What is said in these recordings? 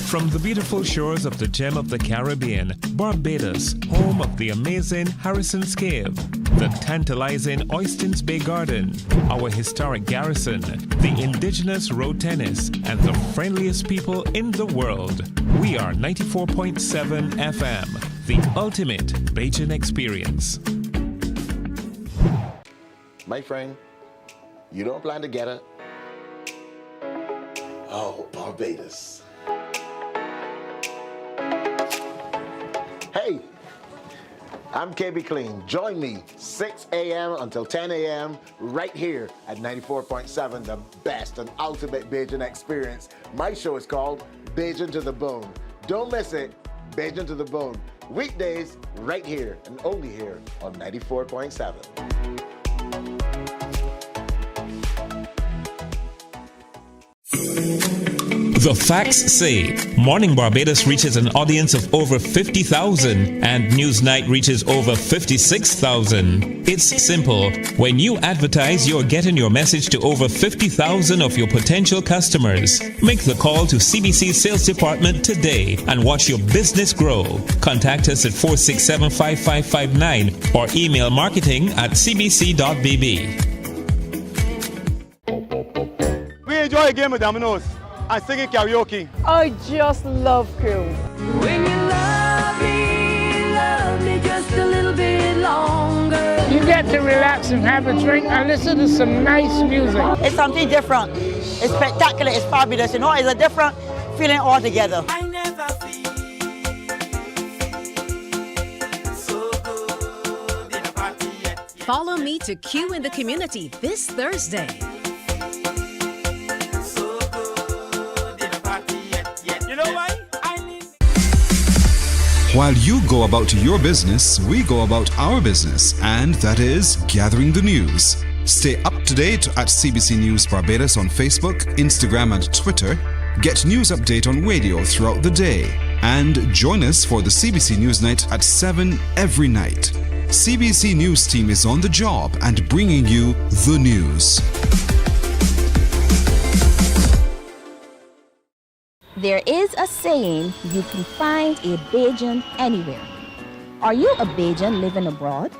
From the beautiful shores of the gem of the Caribbean, Barbados, home of the amazing Harrison's Cave, the tantalizing Oystins Bay Garden, our historic garrison, the indigenous road tennis, and the friendliest people in the world. We are 94.7 FM, the ultimate Bajan experience. My friend, you don't plan to get it? Oh, Barbados. Hey, I'm KB Clean. Join me 6 a.m. until 10 a.m. right here at 94.7, the best and ultimate Bajan experience. My show is called Bajan to the Bone. Don't miss it, Bajan to the Bone. Weekdays right here and only here on 94.7. The facts say Morning Barbados reaches an audience of over 50,000 and Newsnight reaches over 56,000. It's simple. When you advertise, you're getting your message to over 50,000 of your potential customers. Make the call to CBC Sales Department today and watch your business grow. Contact us at 467-5559 or email marketing@cbc.bb. We enjoy a game of dominoes and singing karaoke. I just love crew. When you love me just a little bit longer. You get to relax and have a drink and listen to some nice music. It's something different. It's spectacular. It's fabulous. You know, it's a different feeling altogether. I never feel so good in a party yet. Follow me to Q in the community this Thursday. While you go about your business, we go about our business, and that is gathering the news. Stay up to date at CBC News Barbados on Facebook, Instagram, and Twitter. Get news update on radio throughout the day. And join us for the CBC News Night at 7 every night. CBC News team is on the job and bringing you the news. There is a saying, you can find a Bajan anywhere. Are you a Bajan living abroad?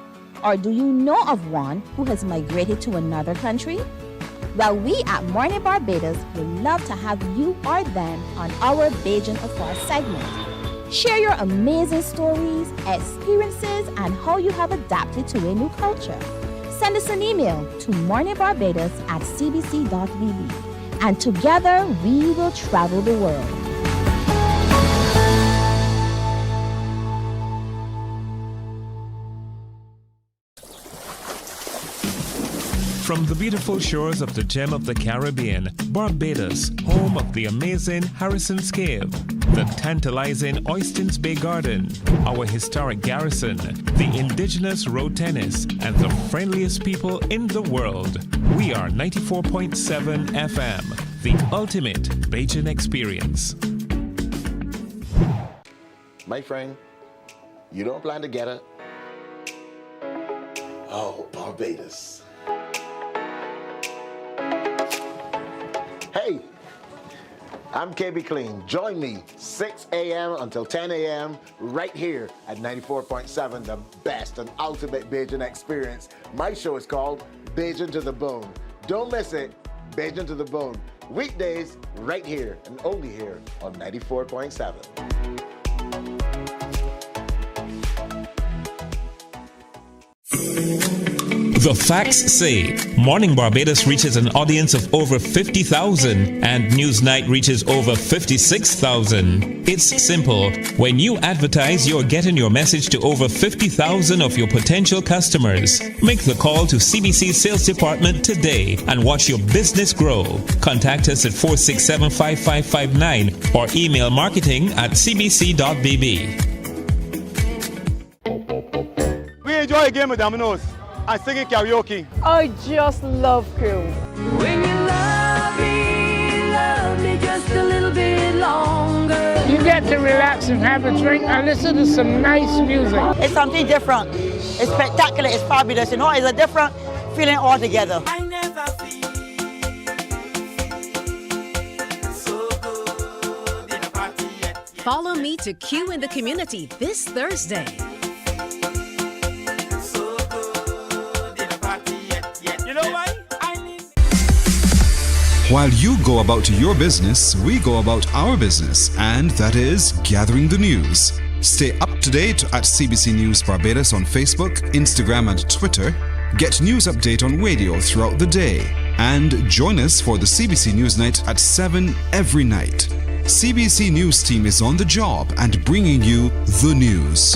Or do you know of one who has migrated to another country? Well, we at Mornin Barbados would love to have you or them on our Bajan Affair segment. Share your amazing stories, experiences, and how you have adapted to a new culture. Send us an email to morninbarbados@cbc.bb. And together we will travel the world. From the beautiful shores of the gem of the Caribbean, Barbados, home of the amazing Harrison's Cave, the tantalizing Oystins Bay Garden, our historic garrison, the indigenous road tennis, and the friendliest people in the world. We are 94.7 FM, the ultimate Bajan experience. My friend, you don't plan to get it? Oh, Barbados. Hey, I'm KB Clean. Join me 6 a.m. until 10 a.m. right here at 94.7, the best and ultimate Bajan experience. My show is called Bajan to the Bone. Don't miss it, Bajan to the Bone. Weekdays right here and only here on 94.7. The facts say Morning Barbados reaches an audience of over 50,000 and Newsnight reaches over 56,000. It's simple. When you advertise, you're getting your message to over 50,000 of your potential customers. Make the call to CBC Sales Department today and watch your business grow. Contact us at 467-5559 or email marketing@cbc.bb. We enjoy a game of dominoes and singing karaoke. I just love crew. When you love me just a little bit longer. You get to relax and have a drink and listen to some nice music. It's something different. It's spectacular. It's fabulous. You know, it's a different feeling altogether. I never feel so good in a party Follow me to Q in the Community this Thursday. You know why? While you go about your business, we go about our business, and that is gathering the news. Stay up to date at CBC News Barbados on Facebook, Instagram, and Twitter. Get news update on radio throughout the day. And join us for the CBC News Night at 7 every night. CBC News team is on the job and bringing you the news.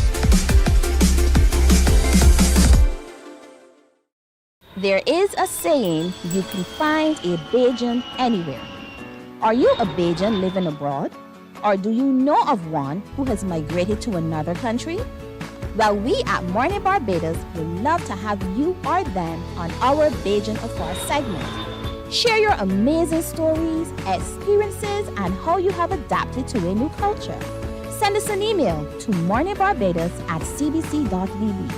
There is a saying, you can find a Bajan anywhere. Are you a Bajan living abroad? Or do you know of one who has migrated to another country? Well, we at Mornin Barbados would love to have you or them on our Bajan Afar segment. Share your amazing stories, experiences, and how you have adapted to a new culture. Send us an email to morninbarbados@cbc.vb.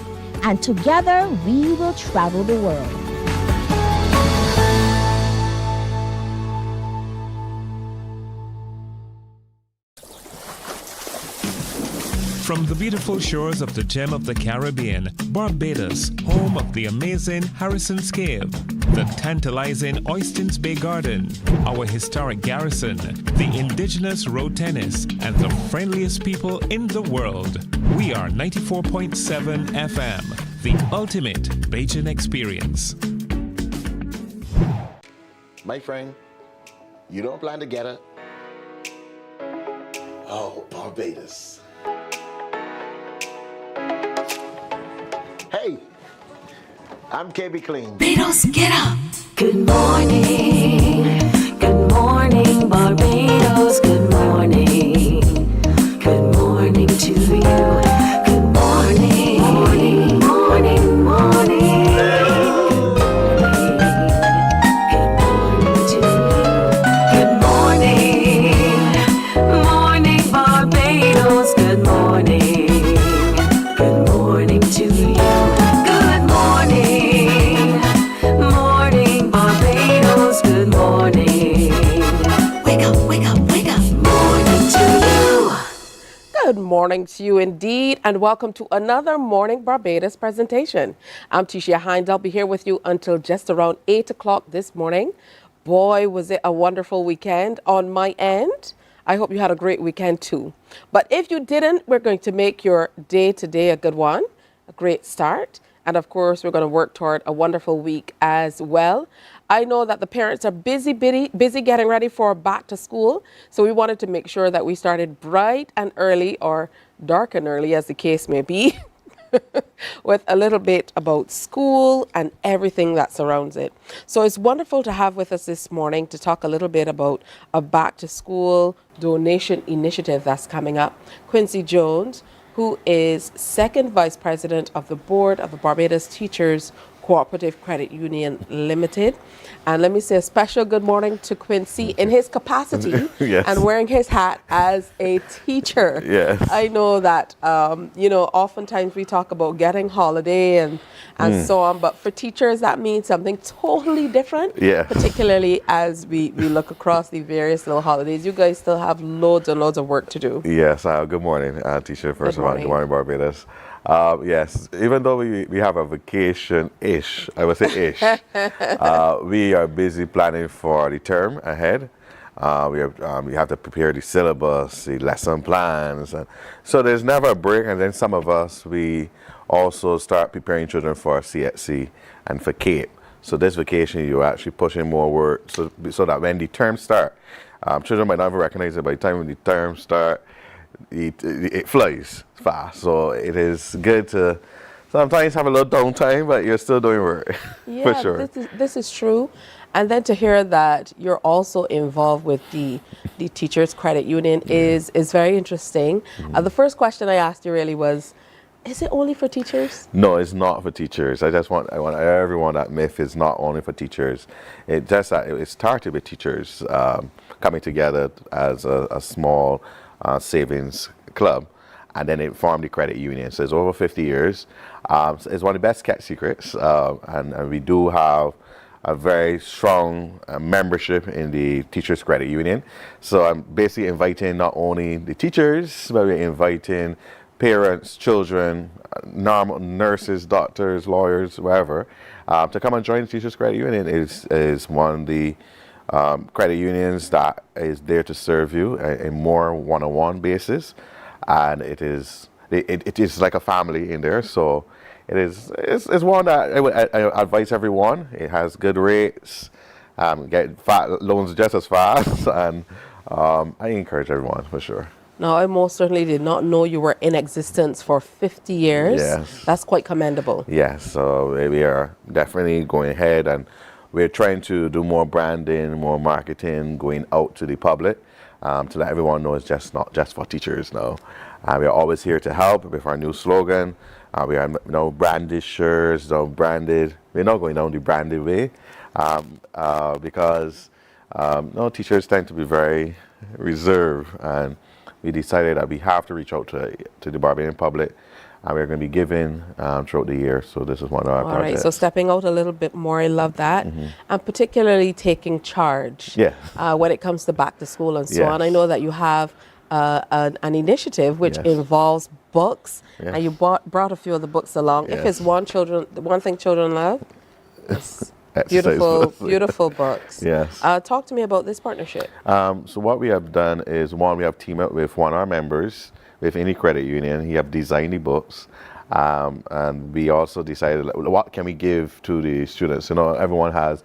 And together we will travel the world. From the beautiful shores of the gem of the Caribbean, Barbados, home of the amazing Harrison's Cave, the tantalizing Oystins Bay Garden, our historic garrison, the indigenous road tennis, and the friendliest people in the world. We are 94.7 FM, the ultimate Bajan experience. My friend, you don't plan to get it? Oh, Barbados. Hey, I'm KB Clean. Barbados, get up. Good morning. Good morning, Barbados. Good morning. Good morning to you. Good morning. Morning, morning, morning. Good morning to you. Good morning. Morning, Barbados. Good morning. Good morning to you. Good morning. Wake up, wake up, wake up. Morning to you. Good morning to you indeed, and welcome to another Morning Barbados presentation. I'm Tisha Hines. I'll be here with you until just around 8 o'clock this morning. Boy, was it a wonderful weekend on my end. I hope you had a great weekend too. But if you didn't, we're going to make your day today a good one, a great start. And of course, we're going to work toward a wonderful week as well. I know that the parents are busy getting ready for back to school. So we wanted to make sure that we started bright and early, or dark and early as the case may be, with a little bit about school and everything that surrounds it. So it's wonderful to have with us this morning to talk a little bit about a back to school donation initiative that's coming up. Quincy Jones, who is second vice president of the board of the Barbados Teachers Cooperative Credit Union Limited. And let me say a special good morning to Quincy in his capacity yes. and wearing his hat as a teacher. Yes. I know that, oftentimes we talk about getting holiday and so on, but for teachers that means something totally different, particularly as we look across the various little holidays. You guys still have loads and loads of work to do. Yes, good morning, teacher, first of all. Good morning, Barbados. Yes, even though we have a vacation-ish, I would say ish, we are busy planning for the term ahead. We have to prepare the syllabus, the lesson plans, and so there's never a break. And then some of us, we also start preparing children for CXC and for CAPE. So this vacation, you're actually pushing more work so that when the term start, children might not even recognize it. By the time the term start, it flies fast. So it is good to sometimes have a little downtime, but you're still doing work. Yeah, for sure. This is true. And then to hear that you're also involved with the Teachers Credit Union is very interesting. The first question I asked you really was, is it only for teachers? No, it's not for teachers. I want everyone that myth is not only for teachers. It started with teachers coming together as a small savings club, and then it formed the credit union. So it's over 50 years. It's one of the best kept secrets, and we do have a very strong membership in the Teachers Credit Union. So I'm basically inviting not only the teachers, but we're inviting parents, children, normal nurses, doctors, lawyers, whatever, to come and join the Teachers Credit Union. Is one of the credit unions that is there to serve you in more one-on-one basis, and it is like a family in there. So it's one that I advise everyone. It has good rates, get loans just as fast, and I encourage everyone for sure. Now, I most certainly did not know you were in existence for 50 years. Yes. That's quite commendable. Yes, so we are definitely going ahead, and we're trying to do more branding, more marketing, going out to the public, to let everyone know it's just not just for teachers now. We're always here to help with our new slogan. We are no branded shirts, no branded. We're not going down the branded way, because teachers tend to be very reserved, and we decided that we have to reach out to the Barbadian public, and we're going to be giving throughout the year. So this is one of our projects. All right, so stepping out a little bit more, I love that. And particularly taking charge when it comes to back to school and so on. I know that you have an initiative which involves books, and you brought a few of the books along. If it's one thing children love, it's beautiful books. Yes. Talk to me about this partnership. So what we have done is, one, we have teamed up with one of our members with any credit union. He have designed the books, and we also decided, what can we give to the students? Everyone has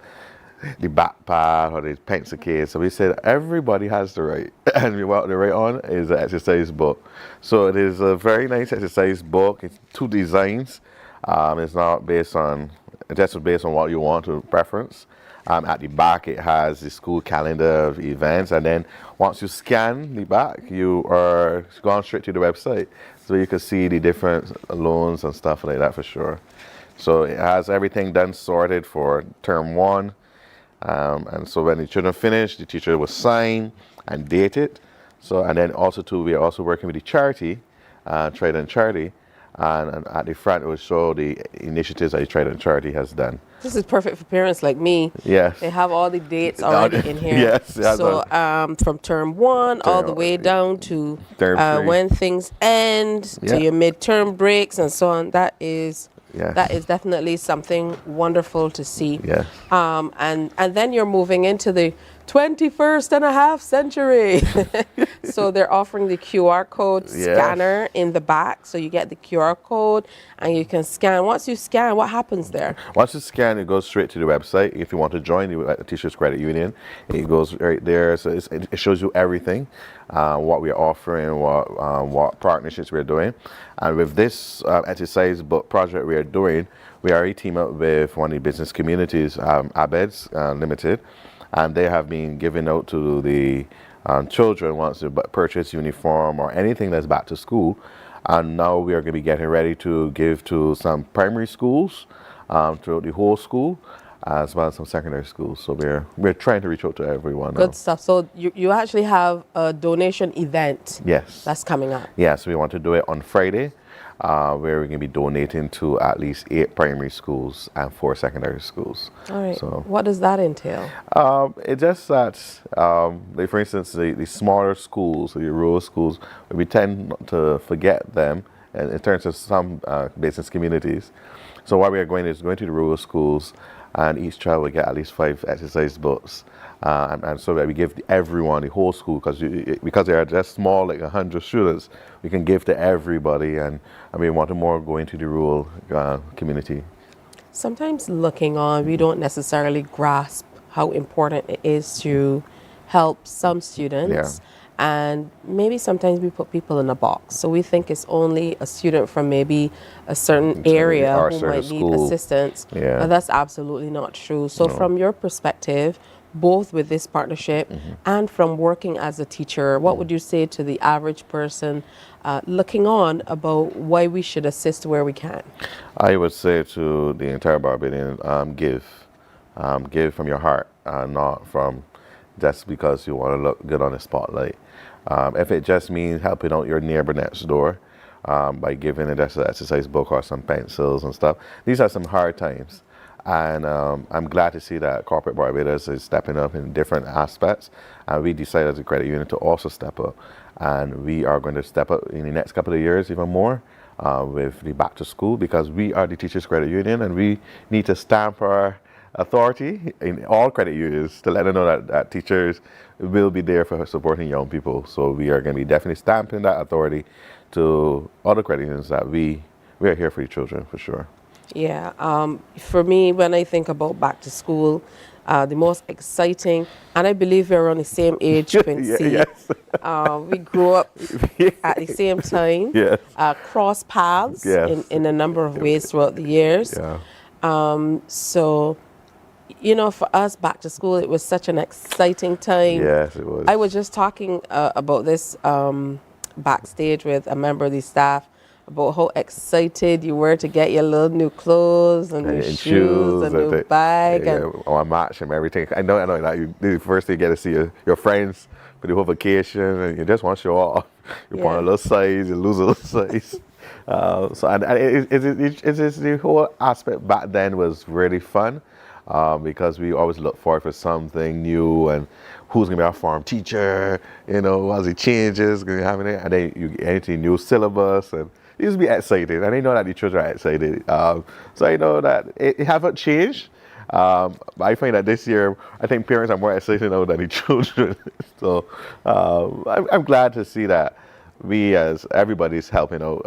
the backpack or the pencil case. So we said everybody has the right, and what the right on is the exercise book. So it is a very nice exercise book. It's 2 designs. It's not based on what you want to preference. At the back, it has the school calendar of events, and then once you scan the back, you are gone straight to the website, so you can see the different loans and stuff like that for sure. So it has everything done sorted for term 1, and so when the children finish, the teacher will sign and date it. So, and then also too, we are also working with the charity, Trident Charity. And at the front, it will show the initiatives that the Trident Charity has done. This is perfect for parents like me. Yes. They have all the dates already in here. Yes. So from term 1 all the way down to when things end, to your midterm breaks and so on. That is definitely something wonderful to see. Yes. And then you're moving into the 21st and a half century. So they're offering the QR code scanner in the back. So you get the QR code and you can scan. Once you scan, what happens there? Once you scan, it goes straight to the website. If you want to join the Teachers Credit Union, it goes right there. So it shows you everything, what we're offering, what partnerships we're doing. And with this exercise book project we are doing, we already team up with one of the business communities, Abeds Limited. And they have been giving out to the children once to purchase uniform or anything that's back to school. And now we are going to be getting ready to give to some primary schools throughout the whole school, as well as some secondary schools. So we're trying to reach out to everyone. Good stuff. So you actually have a donation event. Yes. That's coming up. Yes, we want to do it on Friday, where we're going to be donating to at least 8 primary schools and 4 secondary schools. All right. So what does that entail? It's just that, like for instance, the smaller schools, the rural schools, we tend to forget them in terms of some business communities. So what we are going to the rural schools, and each child will get at least 5 exercise books. And so that we give everyone, the whole school, because they are just small, like 100 students, we can give to everybody, and we want to more go into the rural community. Sometimes looking on, we don't necessarily grasp how important it is to help some students. And maybe sometimes we put people in a box. So we think it's only a student from maybe a certain area who might need assistance. But that's absolutely not true. So from your perspective, both with this partnership and from working as a teacher, what would you say to the average person looking on about why we should assist where we can? I would say to the entire Barbadian, give. Give from your heart, not from just because you want to look good on the spotlight. If it just means helping out your neighbor next door by giving an exercise book or some pencils and stuff, these are some hard times. And I'm glad to see that corporate Barbados is stepping up in different aspects. And we decided as a credit union to also step up. And we are going to step up in the next couple of years even more with the back to school, because we are the Teachers Credit Union and we need to stamp our authority in all credit unions to let them know that teachers will be there for supporting young people. So we are going to be definitely stamping that authority to other credit unions that we are here for your children, for sure. Yeah, for me, when I think about back to school, the most exciting, and I believe we're on the same age, Quincy. Yes. We grew up at the same time, yes. Cross paths yes. in a number of ways throughout the years. Yeah. So, you know, for us, back to school, it was such an exciting time. Yes, it was. I was just talking about this backstage with a member of the staff, about how excited you were to get your little new clothes and new shoes and new bag. Yeah, on match and everything. I know that you the first thing you get to see your friends for the whole vacation, and you just want to show off. You put on a little size, you lose a little size. So the whole aspect back then was really fun, because we always look forward for something new and who's gonna be our form teacher, you know, as it changes, gonna be having it, and then you get anything new syllabus, and you just be excited, and I know that the children are excited. So I know that it haven't changed. I find that this year, I think parents are more excited now than the children. So I'm glad to see that we, as everybody's helping out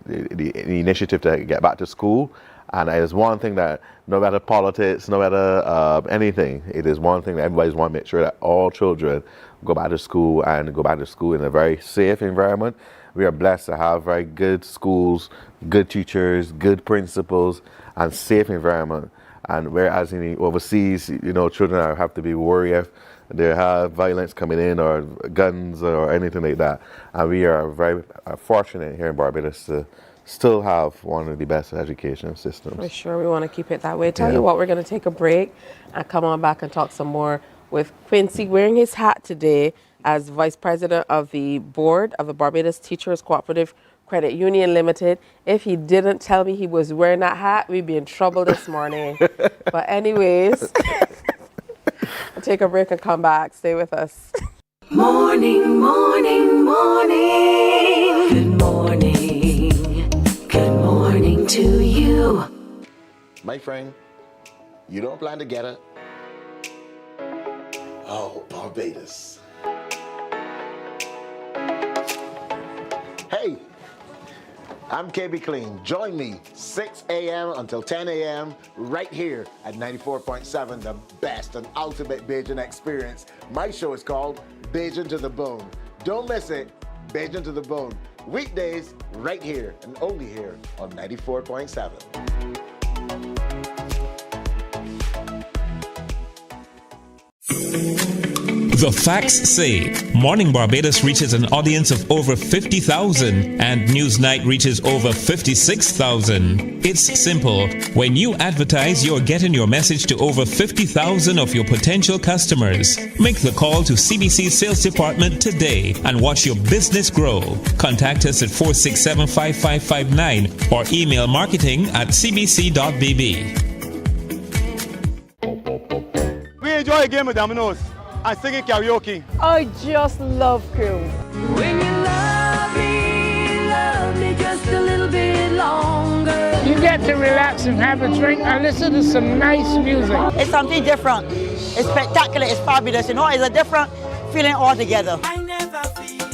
the initiative to get back to school. And it is one thing that no matter politics, no matter anything, it is one thing that everybody's want to make sure that all children go back to school and go back to school in a very safe environment. We are blessed to have very good schools, good teachers, good principals, and safe environment. And whereas in the overseas, you know, children have to be worried if they have violence coming in or guns or anything like that. And we are very fortunate here in Barbados to still have one of the best education systems. For sure, we want to keep it that way. Tell you what, we're going to take a break and come on back and talk some more with Quincy wearing his hat today as Vice President of the Board of the Barbados Teachers Cooperative Credit Union Limited. If he didn't tell me he was wearing that hat, we'd be in trouble this morning. But anyways, I'll take a break and come back. Stay with us. Morning, morning, morning. Good morning. Good morning to you. My friend, you don't plan to get it? Oh, Barbados. Hey, I'm KB Clean. Join me 6 a.m. until 10 a.m. right here at 94.7, the best and ultimate Bajan experience. My show is called Bajan to the Bone. Don't miss it, Bajan to the Bone. Weekdays right here and only here on 94.7. The facts say Morning Barbados reaches an audience of over 50,000 and Newsnight reaches over 56,000. It's simple. When you advertise, you're getting your message to over 50,000 of your potential customers. Make the call to CBC Sales Department today and watch your business grow. Contact us at 467-5559 or email marketing@cbc.bb. We enjoy a game of dominoes and singing karaoke. I just love crew. When you love me just a little bit longer. You get to relax and have a drink and listen to some nice music. It's something different. It's spectacular. It's fabulous. You know, it's a different feeling altogether. I never feel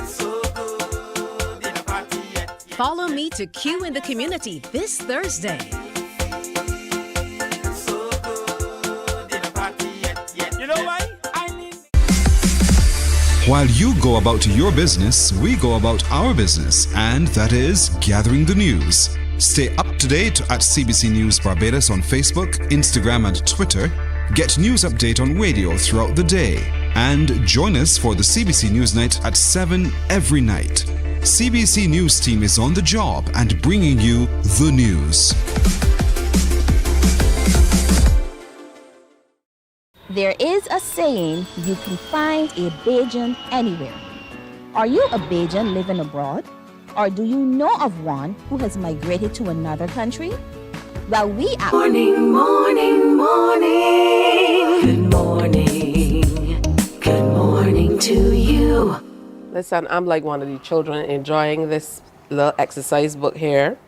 so good in a party yet. Follow me to Q in the Community this Thursday. While you go about your business, we go about our business, and that is gathering the news. Stay up to date at CBC News Barbados on Facebook, Instagram, and Twitter. Get news update on radio throughout the day. And join us for the CBC News Night at 7 every night. CBC News team is on the job and bringing you the news. There is a saying, you can find a Bajan anywhere. Are you a Bajan living abroad? Or do you know of one who has migrated to another country? Well, we are... Morning, morning, morning. Good morning. Good morning to you. Listen, I'm like one of the children enjoying this little exercise book here.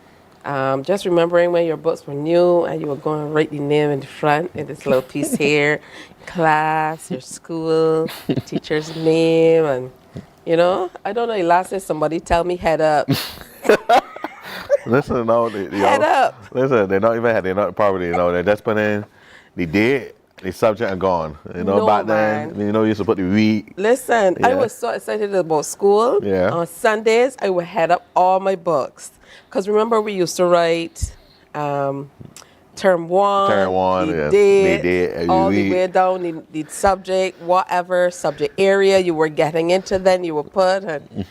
Just remembering when your books were new and you were going to write the name in the front in this little piece here, class, your school, teacher's name, and you know, I don't know, last day somebody tell me head up. Listen, no, head up. Listen, they're not even they're not probably, they're just putting in the date, the subject and gone. No, back man. then, you used to put the week. Listen, Yeah. I was so excited about school. Yeah. On Sundays, I would head up all my books. Because remember, we used to write term one, the date, all the way down the subject, whatever subject area you were getting into, then you would put. And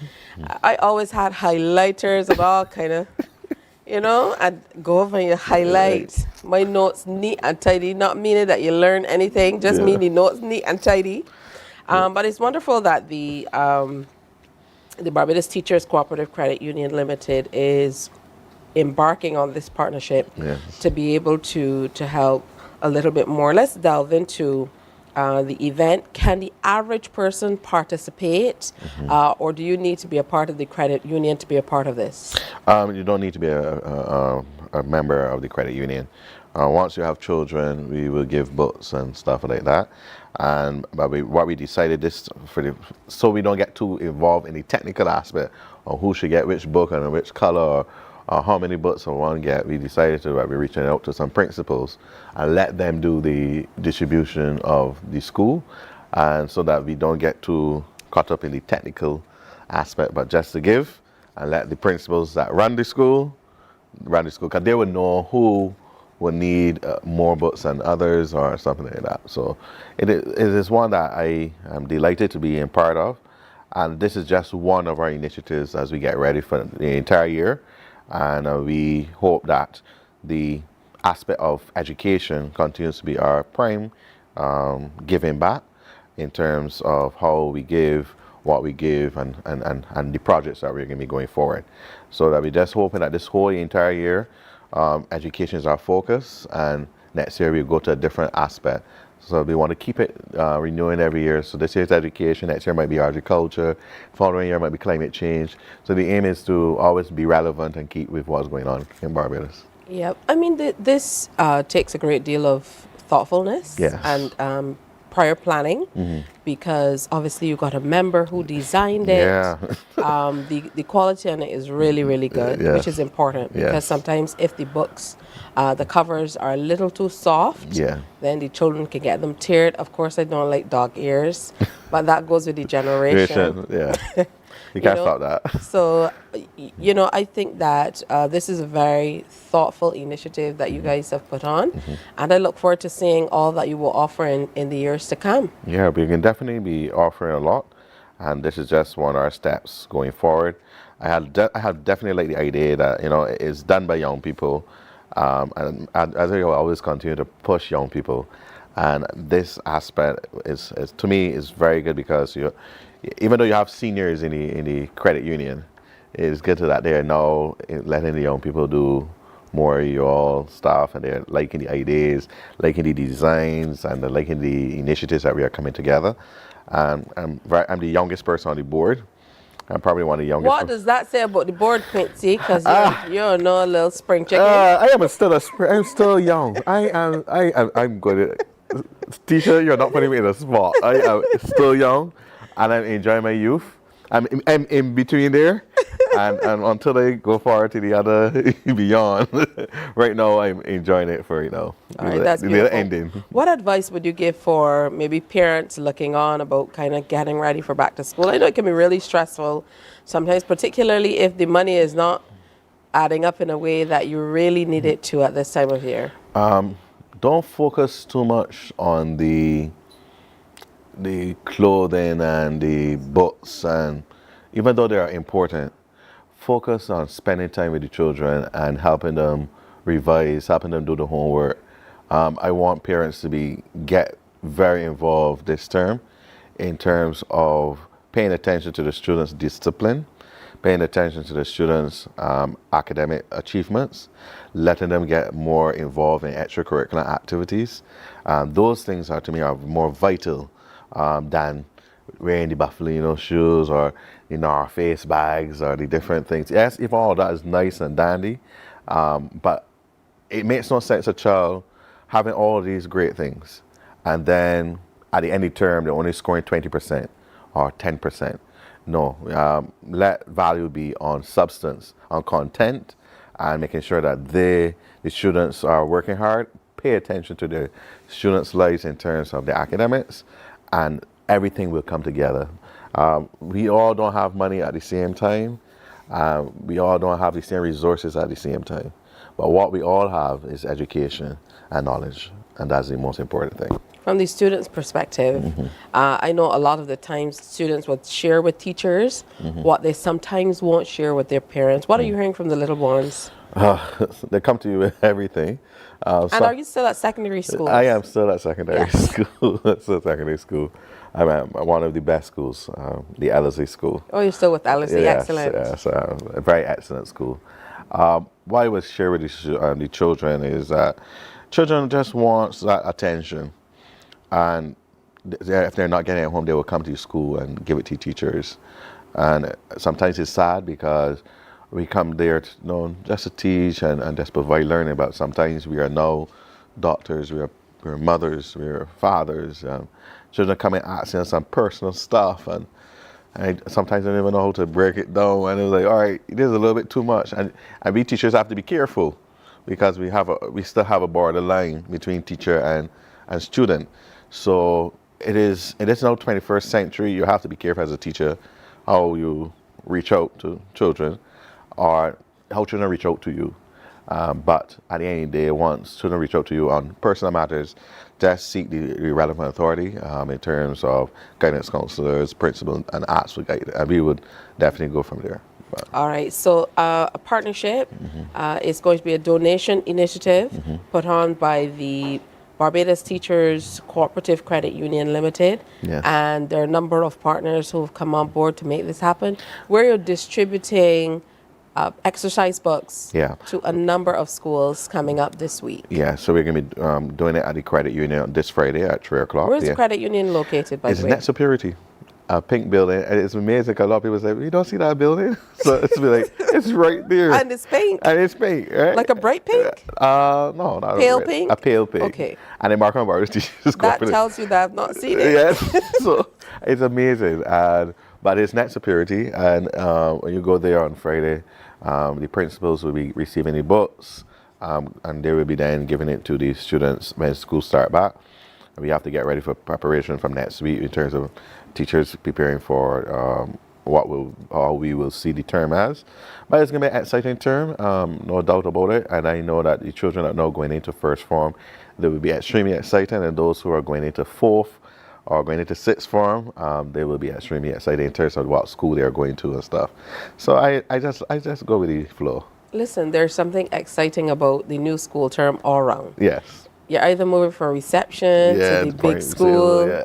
I always had highlighters and all kind of, I'd go over and you highlight my notes neat and tidy, not meaning that you learn anything, just meaning notes neat and tidy. But it's wonderful that the Barbados Teachers Cooperative Credit Union Limited is embarking on this partnership to be able to help a little bit more. Let's delve into the event. Can the average person participate, or do you need to be a part of the credit union to be a part of this? You don't need to be a member of the credit union. Once you have children, we will give books and stuff like that. And what we decided this so we don't get too involved in the technical aspect of who should get which book and which color or how many books we want to get. We decided to be reaching out to some principals and let them do the distribution of the school, and so that we don't get too caught up in the technical aspect, but just to give and let the principals that run the school, because they would know who will need more books than others or something like that. So it is one that I am delighted to be a part of, and this is just one of our initiatives as we get ready for the entire year. And we hope that the aspect of education continues to be our prime giving back in terms of how we give, what we give, and the projects that we're going to be going forward. So that we're just hoping that this whole entire year, education is our focus, and next year we'll go to a different aspect. So we want to keep it renewing every year. So this year's education, next year might be agriculture, following year might be climate change. So the aim is to always be relevant and keep with what's going on in Barbados. Yep. I mean, this takes a great deal of thoughtfulness and prior planning, because obviously you got a member who designed it. Yeah. The quality on it is really, really good, which is important, because sometimes if the books, the covers are a little too soft, then the children can get them teared. Of course, I don't like dog ears, but that goes with the generation. You can't stop that. So, I think that this is a very thoughtful initiative that you guys have put on, and I look forward to seeing all that you will offer in the years to come. Yeah, we can definitely be offering a lot, and this is just one of our steps going forward. I have definitely liked the idea that it's done by young people, and I think I'll always continue to push young people, and this aspect is to me is very good, because even though you have seniors in the credit union, it's good that they're now letting the young people do more of your stuff, and they're liking the ideas, liking the designs, and they're liking the initiatives that we are coming together. And I'm the youngest person on the board. I'm probably one of the youngest. What does that say about the board, Quincy? Because you're no little spring chicken. I'm still young. I'm good at teacher. You're not putting me in a spot. I am still young, and I'm enjoying my youth. I'm in between there, and until I go forward to the other beyond. Right now, I'm enjoying it for All right, that's the ending. What advice would you give for maybe parents looking on about kind of getting ready for back to school? I know it can be really stressful sometimes, particularly if the money is not adding up in a way that you really need it to at this time of year. Don't focus too much on the clothing and the books, and even though they are important, focus on spending time with the children and helping them revise, helping them do the homework. I want parents to get very involved this term in terms of paying attention to the students' discipline, paying attention to the students' academic achievements, letting them get more involved in extracurricular activities. Those things are, to me, are more vital than wearing the Buffalino shoes or, our face bags or the different things. Yes, if all that is nice and dandy, but it makes no sense a child having all these great things and then at the end of the term they're only scoring 20% or 10%. No, let value be on substance, on content, and making sure that the students are working hard. Pay attention to the students' lives in terms of the academics, and everything will come together. We all don't have money at the same time. We all don't have the same resources at the same time. But what we all have is education and knowledge, and that's the most important thing. From the students' perspective, I know a lot of the times students would share with teachers what they sometimes won't share with their parents. What are you hearing from the little ones? They come to you with everything. And are you still at secondary school? I am still at secondary school. Still secondary school. I'm at one of the best schools, the LSE school. Oh, you're still with LSE? Yes, excellent. Yes, a very excellent school. What I would share with the children is that children just want that attention. And if they're not getting it at home, they will come to school and give it to teachers. And sometimes it's sad because we come there to, just to teach and just provide learning, but sometimes we are now doctors, we are mothers, we are fathers. Children come and asking us some personal stuff, and sometimes I don't even know how to break it down. And it was like, all right, it is a little bit too much. And we teachers have to be careful because we still have a borderline between teacher and student. So it is now 21st century. You have to be careful as a teacher how you reach out to children or how children reach out to you. But at the end of the day, once children reach out to you on personal matters, just seek the relevant authority in terms of guidance counselors, principals, and ask for guidance. And we would definitely go from there. But. All right. So a partnership is going to be a donation initiative put on by the Barbados Teachers Cooperative Credit Union Limited, and there are a number of partners who have come on board to make this happen. We're distributing exercise books to a number of schools coming up this week. Yeah, so we're going to be doing it at the credit union this Friday at 3 o'clock. Where's the credit union located, by the way? It's Net Security. A pink building, and it's amazing. A lot of people say, "You don't see that building?" So it's like it's right there, and it's pink. And it's pink, right? Like a bright pink? No, not pale a pink. A pale pink. Okay. And then Mornin Barbados teachers. That tells you that I've not seen it. Yes. So it's amazing, but it's Net Security, and when you go there on Friday, the principals will be receiving the books, and they will be then giving it to the students when school start back. We have to get ready for preparation from next week in terms of teachers preparing for how we will see the term as. But it's going to be an exciting term, no doubt about it. And I know that the children that are now going into first form, they will be extremely excited. And those who are going into fourth or going into sixth form, they will be extremely excited in terms of what school they are going to and stuff. So I just go with the flow. Listen, there's something exciting about the new school term all around. Yes. You're either moving from reception to the big school,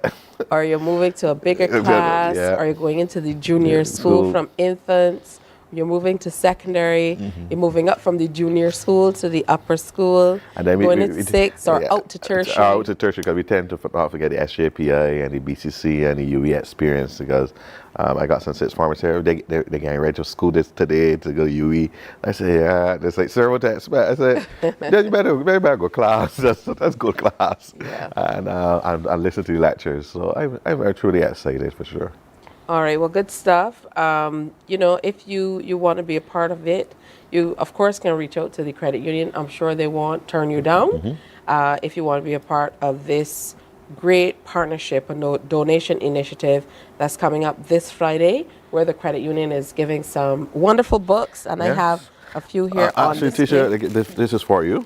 or you're moving to a bigger class, or you're going into the junior school from infants. You're moving to secondary. You're moving up from the junior school to the upper school. And then going into sixth or out to tertiary. Out to tertiary, because we tend to not forget the SJPI and the BCC and the UE experience, because I got some sixth formers here. They're getting ready to school today to go to UE. I say, yeah. They say, sir, what to expect? I said, you better go class. That's good class. Yeah. And listen to the lectures. So I'm truly excited for sure. All right, well, good stuff. If you want to be a part of it, you, of course, can reach out to the credit union. I'm sure they won't turn you down. If you want to be a part of this great partnership, a donation initiative that's coming up this Friday, where the credit union is giving some wonderful books, and I have a few here on actually, Tisha, this is for you.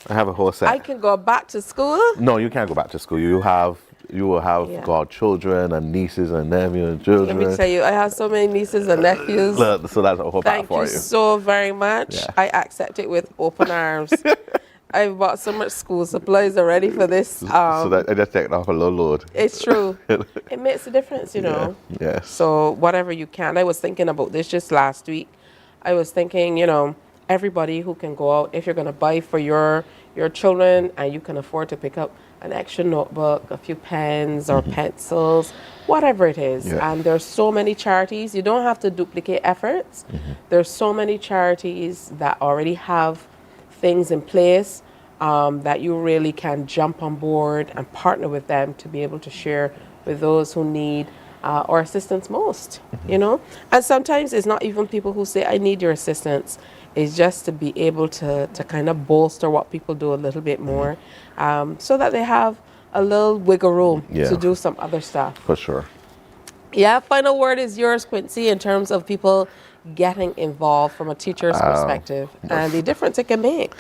I have a whole set. I can go back to school? No, you can't go back to school. You will have godchildren and nieces and nephews and children. Let me tell you, I have so many nieces and nephews. So that's a whole pack for you. Thank you so very much. Yeah. I accept it with open arms. I bought so much school supplies already for this. So that I just taken off a low load. It's true. It makes a difference, you know. Yes. So whatever you can. I was thinking about this just last week. I was thinking, you know, everybody who can go out, if you're going to buy for your children and you can afford to pick up an extra notebook, a few pens or pencils, whatever it is. Yeah. And there's so many charities. You don't have to duplicate efforts. There's so many charities that already have things in place that you really can jump on board and partner with them to be able to share with those who need or assistance most, you know. And sometimes it's not even people who say, I need your assistance. It's just to be able to kind of bolster what people do a little bit more so that they have a little wiggle room to do some other stuff. For sure. Yeah, final word is yours, Quincy, in terms of people getting involved from a teacher's perspective and the difference it can make.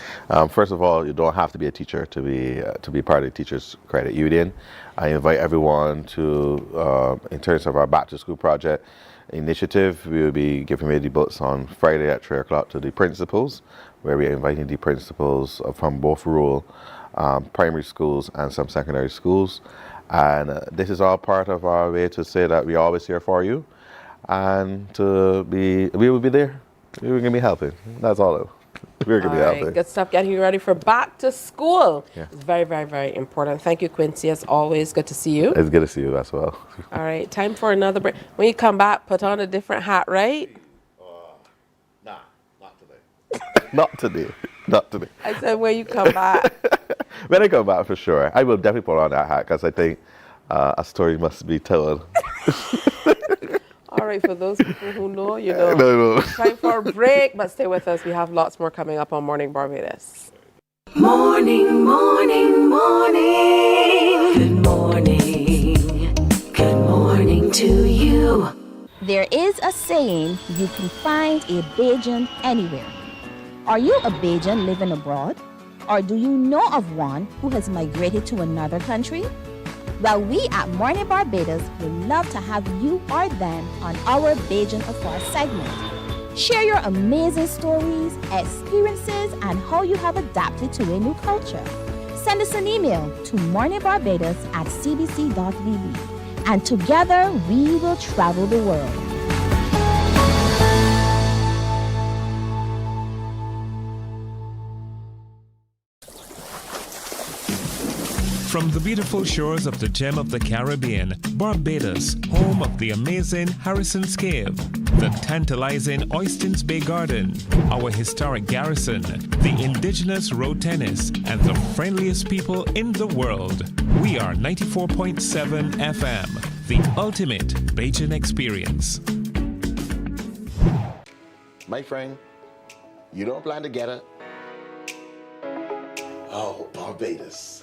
First of all, you don't have to be a teacher to be part of the Teachers Credit Union. I invite everyone to, in terms of our Back to School project initiative, we will be giving away the books on Friday at 3 o'clock to the principals, where we are inviting the principals from both rural primary schools and some secondary schools. And this is all part of our way to say that we're always here for you. And we will be there. We're going to be helping. That's all. We're going to be helping. Good stuff. Getting you ready for back to school. Yeah. It's very, very, very important. Thank you, Quincy. As always, good to see you. It's good to see you as well. All right. Time for another break. When you come back, put on a different hat, right? Nah, not today. Not today. Not today. I said when you come back. When I come back, for sure. I will definitely put on that hat because I think a story must be told. All right, for those people who know, you know. No. Time for a break, but stay with us. We have lots more coming up on Morning Barbados. Morning, morning, morning. Good morning. Good morning to you. There is a saying, you can find a Bajan anywhere. Are you a Bajan living abroad? Or do you know of one who has migrated to another country? Well, we at Mornin Barbados would love to have you or them on our Bajan Affair segment. Share your amazing stories, experiences, and how you have adapted to a new culture. Send us an email to morninbarbados@cbc.vb, and together we will travel the world. From the beautiful shores of the gem of the Caribbean, Barbados, home of the amazing Harrison's Cave, the tantalizing Oystins Bay Garden, our historic garrison, the indigenous road tennis, and the friendliest people in the world. We are 94.7 FM, the ultimate Bajan experience. My friend, you don't plan to get it? Oh, Barbados.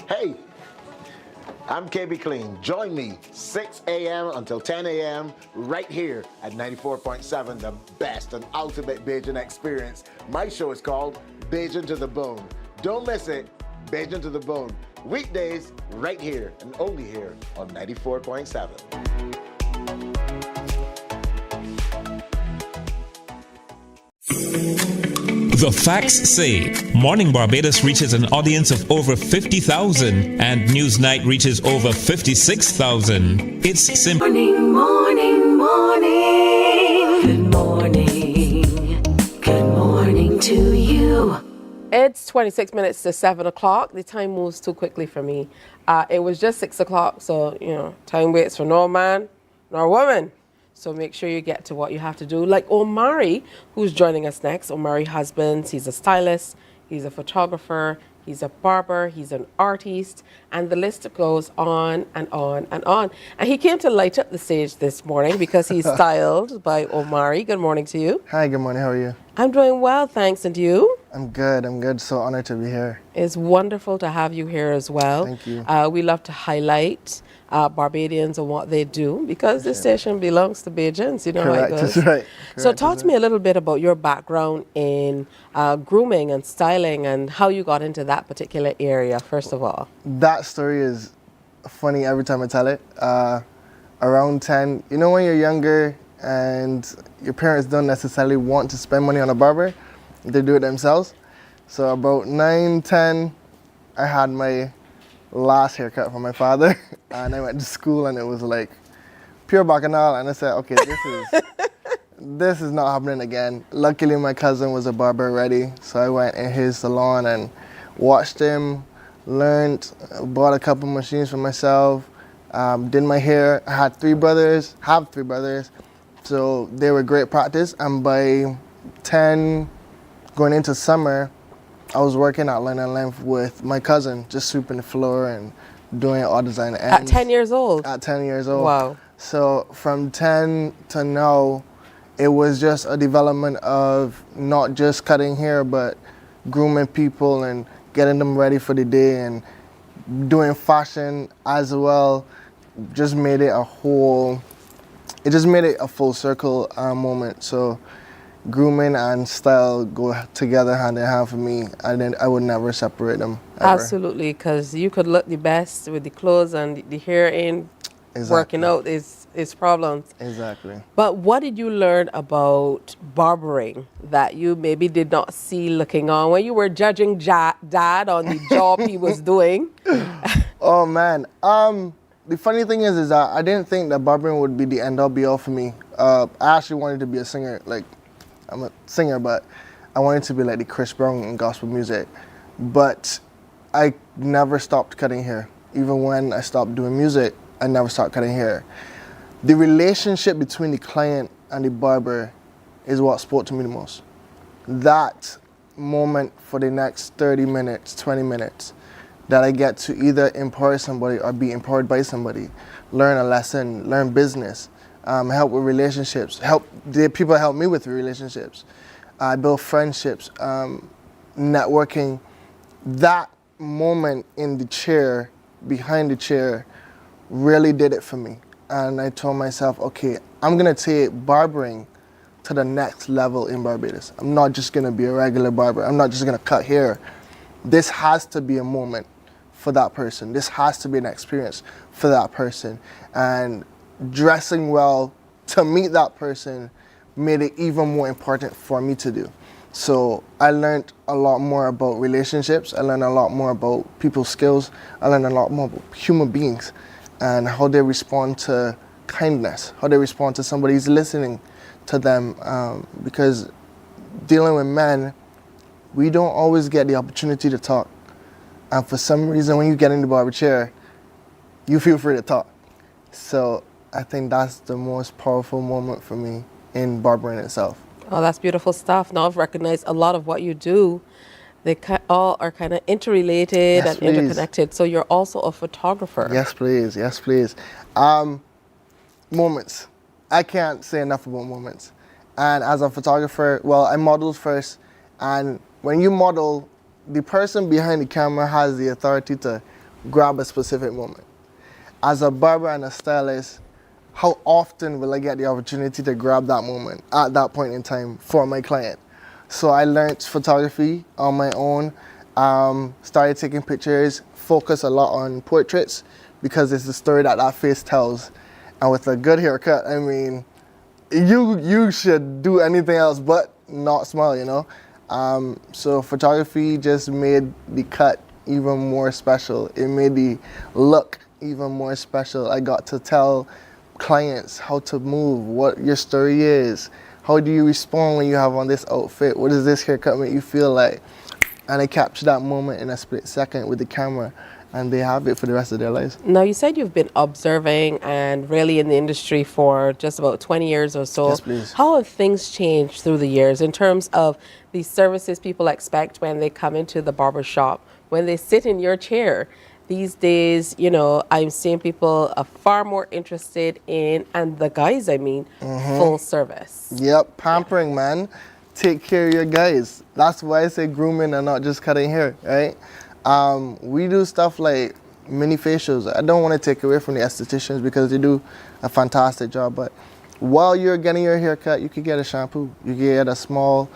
Hey, I'm KB Clean. Join me 6 a.m. until 10 a.m. right here at 94.7, the best and ultimate Bajan experience. My show is called Bajan to the Bone. Don't miss it, Bajan to the Bone. Weekdays right here and only here on 94.7. The facts say Morning Barbados reaches an audience of over 50,000 and Newsnight reaches over 56,000. It's simple. Morning, morning, morning. Good morning. Good morning to you. It's 26 minutes to 7 o'clock. The time moves too quickly for me. It was just 6 o'clock, so, you know, time waits for no man nor woman. So make sure you get to what you have to do. Like Omari, who's joining us next. Omari Husbands, he's a stylist, he's a photographer, he's a barber, he's an artist, and the list goes on and on and on. And he came to light up the stage this morning because he's styled by Omari. Good morning to you. Hi, good morning. How are you? I'm doing well, thanks. And you? I'm good. So honored to be here. It's wonderful to have you here as well. Thank you. We love to highlight Barbadians and what they do because this station belongs to Bajans, you know. Correct, how it goes. that's right. So talk to me a little bit about your background in grooming and styling and how you got into that particular area, first of all. That story is funny every time I tell it. Around 10, you know when you're younger and your parents don't necessarily want to spend money on a barber. They do it themselves. So about 9, 10, I had my last haircut from my father, and I went to school, and it was like pure bacchanal, and I said, okay, this is not happening again. Luckily, my cousin was a barber already, so I went in his salon and watched him, learned, bought a couple machines for myself, did my hair. I had 3 brothers, so they were great practice, and by 10, going into summer, I was working at Line and Length with my cousin, just sweeping the floor and doing all design ends. At 10 years old? At 10 years old. Wow. So from 10 to now, it was just a development of not just cutting hair, but grooming people and getting them ready for the day and doing fashion as well. Just made it a full circle moment. So grooming and style go together hand in hand for me, and I would never separate them, ever. Absolutely, because you could look the best with the clothes and the hair ain't working out is problems. Exactly. But what did you learn about barbering that you maybe did not see looking on when you were judging Dad on the job he was doing? Oh man, the funny thing is that I didn't think that barbering would be the end all be all for me. I actually wanted to be a singer. Like, I'm a singer, but I wanted to be like the Chris Brown in gospel music. But I never stopped cutting hair. Even when I stopped doing music, I never stopped cutting hair. The relationship between the client and the barber is what spoke to me the most. That moment for the next 30 minutes, 20 minutes, that I get to either empower somebody or be empowered by somebody, learn a lesson, learn business, help with relationships, people help me with relationships, build friendships, networking. That moment in the chair, behind the chair, really did it for me. And I told myself, okay, I'm gonna take barbering to the next level in Barbados. I'm not just gonna be a regular barber. I'm not just gonna cut hair. This has to be a moment for that person. This has to be an experience for that person. And dressing well to meet that person made it even more important for me to do. So I learned a lot more about relationships. I learned a lot more about people's skills. I learned a lot more about human beings and how they respond to kindness, how they respond to somebody who's listening to them. Because dealing with men, we don't always get the opportunity to talk. And for some reason, when you get in the barber chair, you feel free to talk. So I think that's the most powerful moment for me in barbering itself. Oh, that's beautiful stuff. Now I've recognized a lot of what you do. They all are kind of interrelated and interconnected. So you're also a photographer. Yes, please. Yes, please. Moments. I can't say enough about moments. And as a photographer, well, I modeled first. And when you model, the person behind the camera has the authority to grab a specific moment. As a barber and a stylist, how often will I get the opportunity to grab that moment at that point in time for my client? So I learned photography on my own, started taking pictures, focus a lot on portraits because it's the story that face tells. And with a good haircut, I mean, you should do anything else but not smile, you know? So photography just made the cut even more special. It made the look even more special. I got to tell clients how to move, what your story is, how do you respond when you have on this outfit, what does this haircut make you feel like? And I captured that moment in a split second with the camera, and they have it for the rest of their lives. Now, you said you've been observing and really in the industry for just about 20 years or so. Yes, please. How have things changed through the years in terms of the services people expect when they come into the barber shop, when they sit in your chair? These days, you know, I'm seeing people are far more interested in, and the guys, I mean, full service. Yep, pampering, man. Take care of your guys. That's why I say grooming and not just cutting hair, right? We do stuff like mini facials. I don't want to take away from the estheticians because they do a fantastic job, but while you're getting your hair cut, you could get a shampoo. You could get a small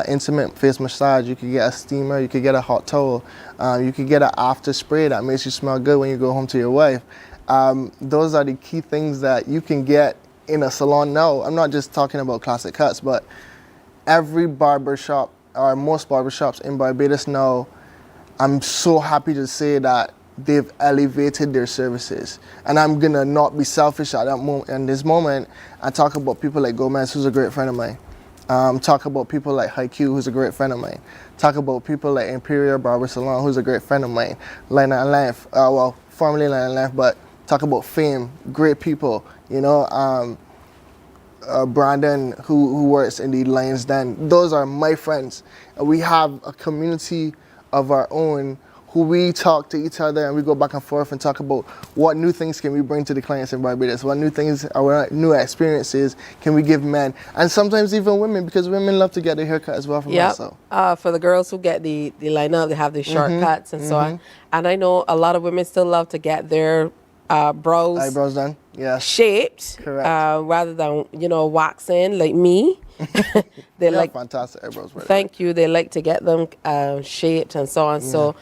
intimate face massage. You could get a steamer. You could get a hot towel. You could get an after spray that makes you smell good when you go home to your wife. Those are the key things that you can get in a salon now, I'm not just talking about classic cuts, but every barber shop, or most barber shops in Barbados now, I'm so happy to say that they've elevated their services. And I'm gonna not be selfish at that moment, in this moment, and talk about people like Gomez, who's a great friend of mine. Talk about people like Haiku, who's a great friend of mine. Talk about people like Imperial Barber Salon, who's a great friend of mine. Lina and Length, well, formerly Lina and Length, but talk about Fame, great people, you know. Brandon, who works in the Lions Den. Those are my friends. We have a community of our own who we talk to each other and we go back and forth and talk about what new things can we bring to the clients in Barbados, what new things or new experiences can we give men, and sometimes even women, because women love to get their haircut as well from us. So. For the girls who get the line up, they have the shortcuts and so on. And I know a lot of women still love to get their eyebrows done, yeah, shaped, correct, rather than waxing like me. They like fantastic eyebrows. Thank you. They like to get them shaped and so on. Yeah. So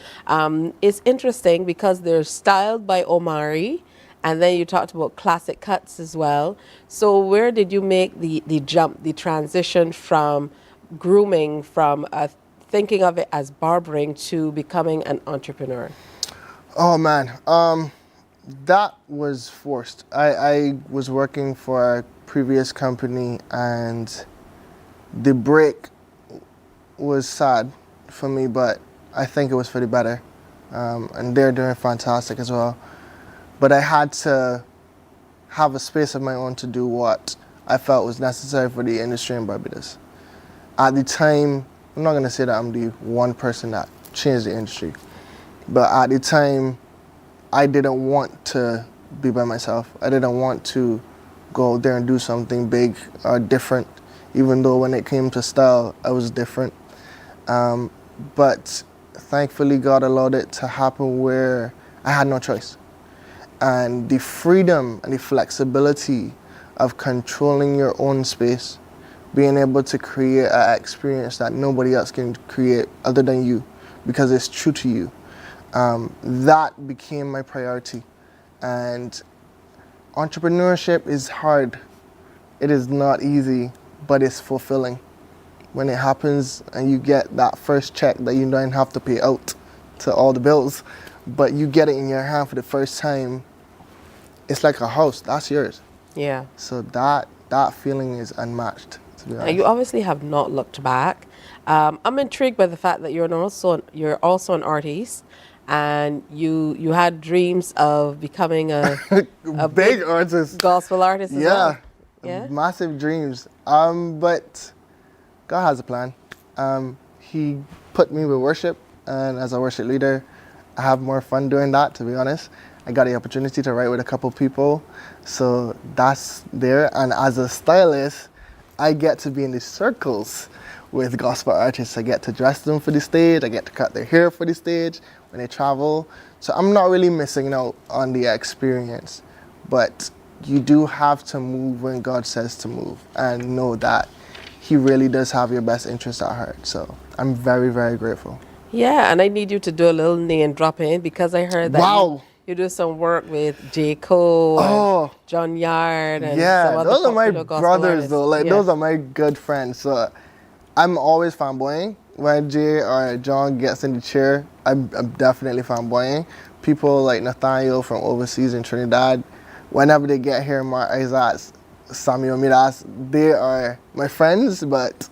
it's interesting because they're styled by Omari, and then you talked about classic cuts as well. So where did you make the jump, the transition from grooming, from thinking of it as barbering to becoming an entrepreneur? Oh man, that was forced. I was working for a previous company, and the break was sad for me, but I think it was for the better. And they're doing fantastic as well. But I had to have a space of my own to do what I felt was necessary for the industry in Barbados. At the time, I'm not going to say that I'm the one person that changed the industry, but at the time, I didn't want to be by myself. I didn't want to go out there and do something big or different, even though when it came to style, I was different. But thankfully, God allowed it to happen where I had no choice. And the freedom and the flexibility of controlling your own space, being able to create an experience that nobody else can create other than you, because it's true to you. That became my priority. And entrepreneurship is hard. It is not easy, but it's fulfilling. When it happens and you get that first check that you don't have to pay out to all the bills, but you get it in your hand for the first time, it's like a house, that's yours. Yeah. So that feeling is unmatched, to be honest. You obviously have not looked back. I'm intrigued by the fact that you're also an artist, and you had dreams of becoming a big artist, gospel artist as well. Yeah, massive dreams. But God has a plan. He put me with worship, and as a worship leader, I have more fun doing that, to be honest. I got the opportunity to write with a couple people, so that's there. And as a stylist, I get to be in the circles with gospel artists. I get to dress them for the stage, I get to cut their hair for the stage when they travel. So I'm not really missing out on the experience, but you do have to move when God says to move, and know that He really does have your best interest at heart. So I'm very, very grateful. Yeah, and I need you to do a little name dropping, because I heard that you do some work with J. Cole, and John Yard, and some other those are my brothers artists. though. Like those are my good friends. So I'm always fanboying. When Jay or John gets in the chair, I'm definitely fanboying. People like Nathaniel from overseas in Trinidad, whenever they get here, Mark Isaac, Samuel Midas, they are my friends, but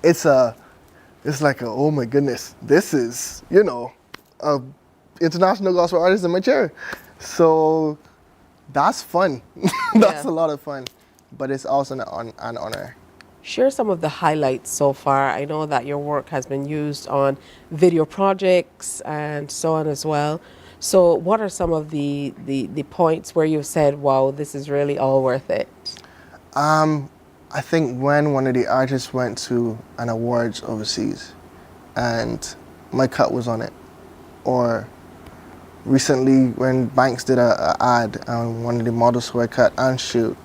it's like oh my goodness, this is, a international gospel artist in my chair. So that's fun. That's a lot of fun, but it's also an honor. Share some of the highlights so far. I know that your work has been used on video projects and so on as well. So what are some of the points where you've said, wow, this is really all worth it? I think when one of the artists went to an awards overseas and my cut was on it, or recently when Banks did a ad on one of the models who I cut and shoot,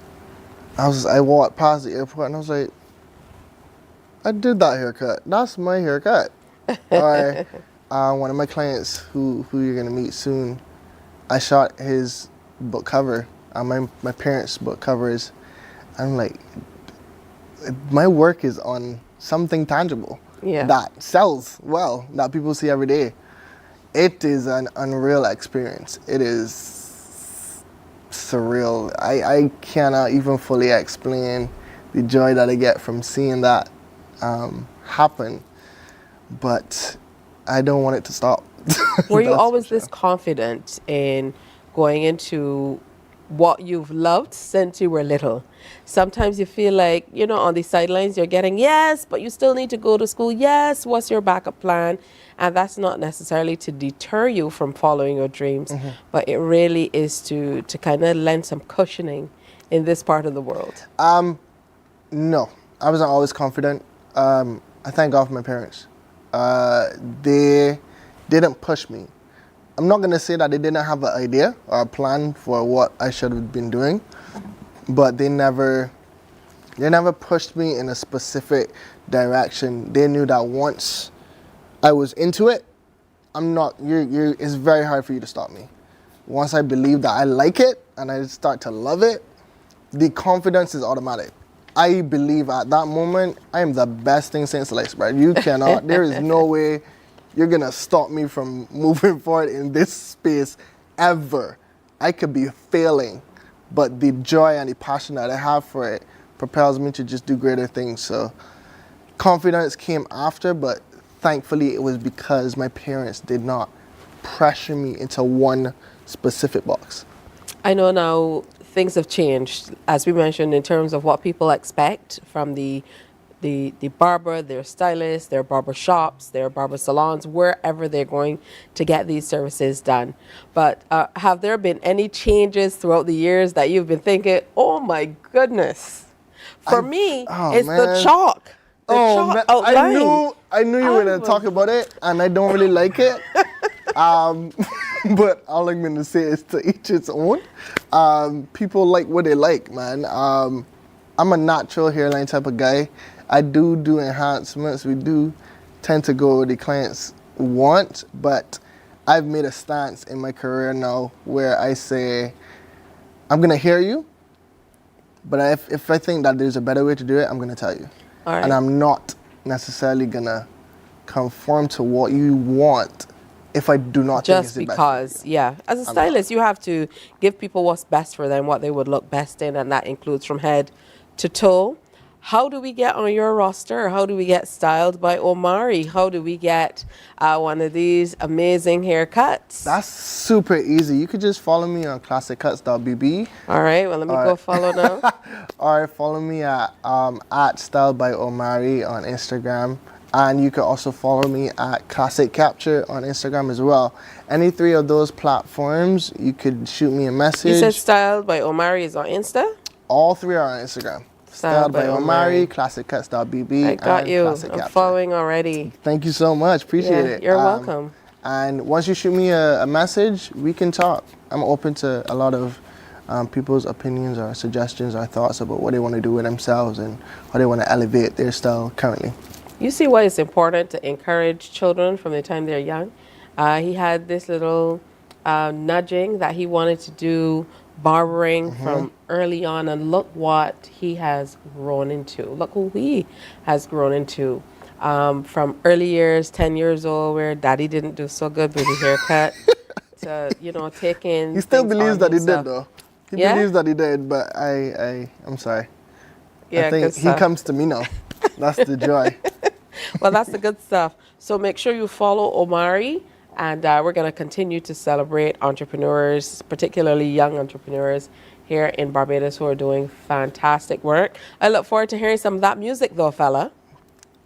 I walked past the airport and I was like, I did that haircut. That's my haircut. Or one of my clients who you're gonna meet soon, I shot his book cover, my parents' book covers, I'm like, my work is on something tangible Yeah. that sells well, that people see every day. It is an unreal experience. It is surreal. I cannot even fully explain the joy that I get from seeing that happen, but I don't want it to stop. Were you That's always for sure. this confident in going into what you've loved since you were little? Sometimes you feel like, you know, on the sidelines you're getting yes, but you still need to go to school. Yes, what's your backup plan? And that's not necessarily to deter you from following your dreams, but it really is to kind of lend some cushioning in this part of the world. No, I wasn't always confident. I thank God for my parents. They didn't push me. I'm not going to say that they didn't have an idea or a plan for what I should have been doing, but they never pushed me in a specific direction. They knew that once I was into it, it's very hard for you to stop me. Once I believe that I like it and I start to love it, the confidence is automatic. I believe at that moment, I am the best thing since sliced bread. You cannot, there is no way you're gonna stop me from moving forward in this space ever. I could be failing, but the joy and the passion that I have for it propels me to just do greater things. So confidence came after, but thankfully it was because my parents did not pressure me into one specific box. I know now things have changed, as we mentioned, in terms of what people expect from the barber, their stylist, their barber shops, their barber salons, wherever they're going to get these services done. But have there been any changes throughout the years that you've been thinking, oh my goodness? For me, it's the chalk. The chalk outline. I knew you were going to talk about it, and I don't really like it. But all I'm going to say is to each its own. People like what they like, man. I'm a natural hairline type of guy. I do enhancements. We do tend to go where the clients want, but I've made a stance in my career now where I say, I'm going to hear you, but if I think that there's a better way to do it, I'm going to tell you. All right. And I'm not necessarily going to conform to what you want if I do not think it's the best. Just because, yeah. As a stylist, you have to give people what's best for them, what they would look best in, and that includes from head to toe. How do we get on your roster? How do we get styled by Omari? How do we get one of these amazing haircuts? That's super easy. You could just follow me on classiccuts.bb. All right, well, let me go follow now. Or follow me at Styled by Omari on Instagram. And you can also follow me at Classic Capture on Instagram as well. Any three of those platforms, you could shoot me a message. You said Styled by Omari is on Insta? All three are on Instagram. Styled by Omari, classiccuts.bb. I got you. I'm following already. Thank you so much. Appreciate it. You're welcome. And once you shoot me a message, we can talk. I'm open to a lot of people's opinions or suggestions or thoughts about what they want to do with themselves and how they want to elevate their style currently. You see why it's important to encourage children from the time they're young. He had this little nudging that he wanted to do barbering from early on, and look what he has grown into. Look who he has grown into. From early years, 10 years old, where daddy didn't do so good with the haircut, to, you know, taking. He still believes that he did, though. He believes that he did, but I'm sorry. Yeah, I think he comes to me now. That's the joy. Well, that's the good stuff. So make sure you follow Omari, and we're going to continue to celebrate entrepreneurs, particularly young entrepreneurs here in Barbados who are doing fantastic work. I look forward to hearing some of that music, though, fella.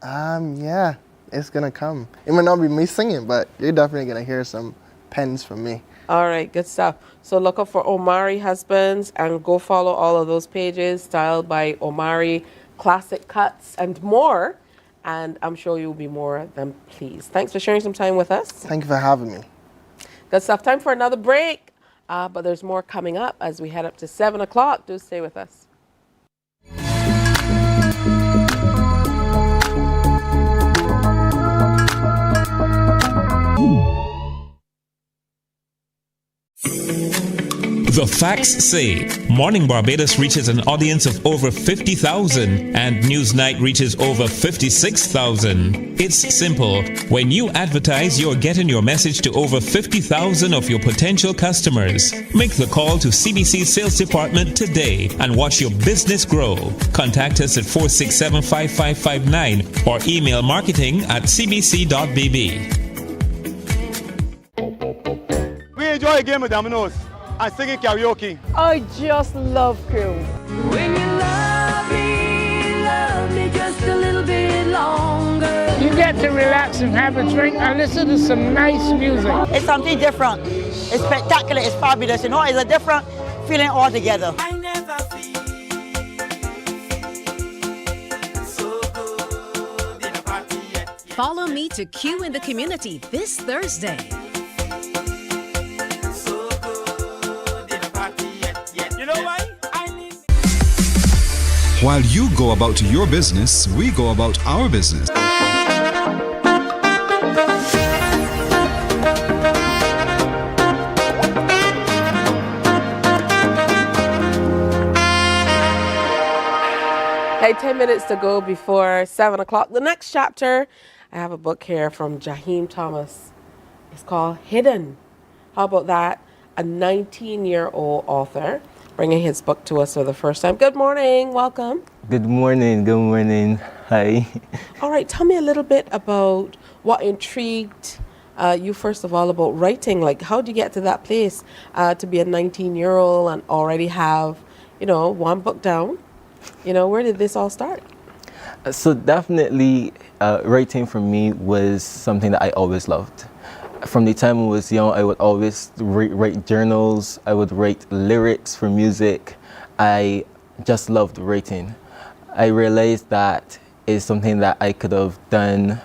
Yeah, it's going to come. It might not be me singing, but you're definitely going to hear some pens from me. All right, good stuff. So look up for Omari Husbands and go follow all of those pages, Styled by Omari, Classic Cuts, and more. And I'm sure you'll be more than pleased. Thanks for sharing some time with us. Thank you for having me. Good stuff. Time for another break. But there's more coming up as we head up to 7 o'clock. Do stay with us. The facts say Morning Barbados reaches an audience of over 50,000 and Newsnight reaches over 56,000. It's simple. When you advertise, you're getting your message to over 50,000 of your potential customers. Make the call to CBC Sales Department today and watch your business grow. Contact us at 467-5559 or email marketing@cbc.bb. We enjoy a game of dominoes and singing karaoke. I just love crew. When you love me just a little bit longer. You get to relax and have a drink and listen to some nice music. It's something different. It's spectacular. It's fabulous. You know, it's a different feeling altogether. I never feel so good in a party yet. Follow me to Q in the Community this Thursday. While you go about your business, we go about our business. Hey, 10 minutes to go before 7 o'clock. The next chapter, I have a book here from Jaheim Thomas. It's called Hidden. How about that? A 19-year-old author bringing his book to us for the first time. Good morning. Welcome. Good morning. Good morning. Hi. All right. Tell me a little bit about what intrigued you, first of all, about writing. Like, how did you get to that place to be a 19-year-old and already have, one book down? Where did this all start? So definitely writing for me was something that I always loved. From the time I was young, I would always write journals. I would write lyrics for music. I just loved writing. I realized that is something that I could have done.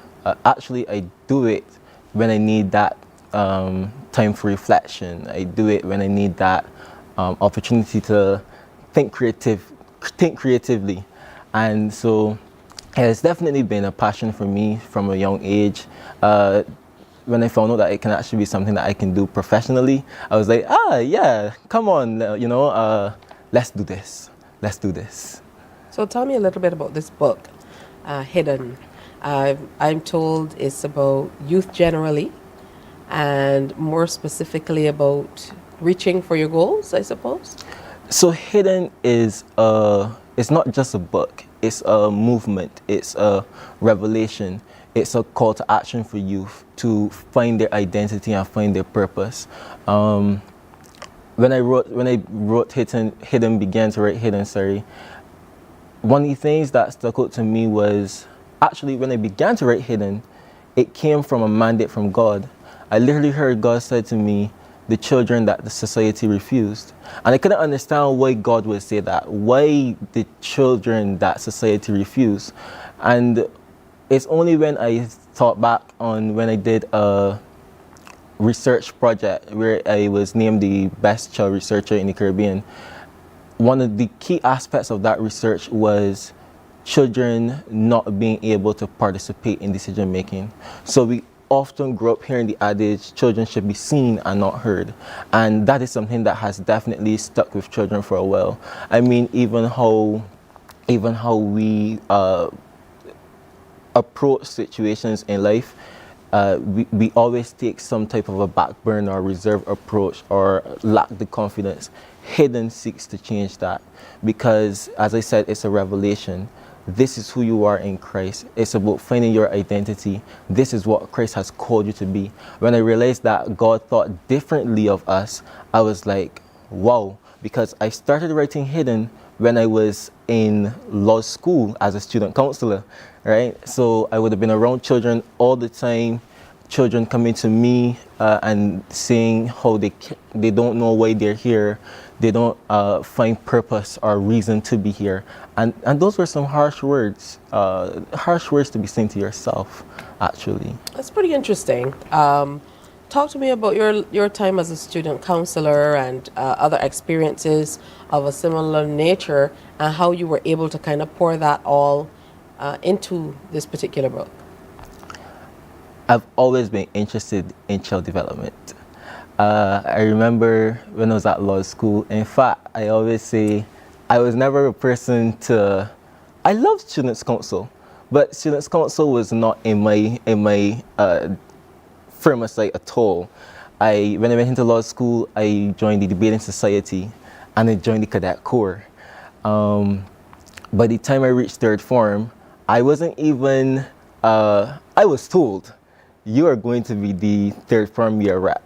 Actually, I do it when I need that time for reflection. I do it when I need that opportunity to think creatively. And so it's definitely been a passion for me from a young age. When I found out that it can actually be something that I can do professionally, I was like, yeah, come on, let's do this. Let's do this. So tell me a little bit about this book, Hidden. I'm told it's about youth generally, and more specifically about reaching for your goals, I suppose. So Hidden is it's not just a book, it's a movement, it's a revelation, it's a call to action for youth to find their identity and find their purpose. When I wrote Hidden, began to write Hidden, one of the things that stuck out to me was, actually when I began to write Hidden, it came from a mandate from God. I literally heard God say to me, the children that the society refused. And I couldn't understand why God would say that. Why the children that society refused? And it's only when I thought back on when I did a research project where I was named the best child researcher in the Caribbean. One of the key aspects of that research was children not being able to participate in decision making. So we often grow up hearing the adage, children should be seen and not heard. And that is something that has definitely stuck with children for a while. I mean, even how we approach situations in life, we always take some type of a back burner or reserve approach or lack the confidence. Hidden seeks to change that because, as I said, it's a revelation. This is who you are in Christ. It's about finding your identity. This is what Christ has called you to be. When I realized that God thought differently of us, I was like, wow, because I started writing Hidden when I was in law school as a student counselor, right? So I would have been around children all the time, children coming to me and saying how they don't know why they're here. They don't find purpose or reason to be here. And those were some harsh words to be saying to yourself, actually. That's pretty interesting. Talk to me about your time as a student counselor and other experiences of a similar nature and how you were able to kind of pour that all into this particular book. I've always been interested in child development. I remember when I was at law school. In fact, I always say I was never a person to. I loved Students' Council, but Students' Council was not in my firm sight at all. When I went into law school, I joined the debating society, and I joined the cadet corps. By the time I reached third form, I wasn't even. I was told, you are going to be the third form year rep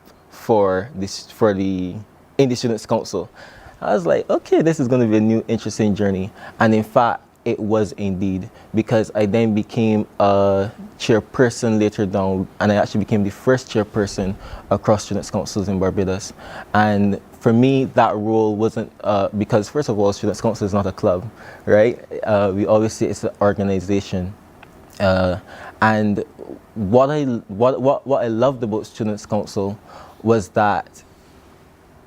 in the Students' Council. I was like, okay, this is going to be a new interesting journey. And in fact, it was indeed, because I then became a chairperson later down, and I actually became the first chairperson across Students' Councils in Barbados. And for me, that role wasn't, because first of all, Students' Council is not a club, right? We always say it's an organization. And what I loved about Students' Council was that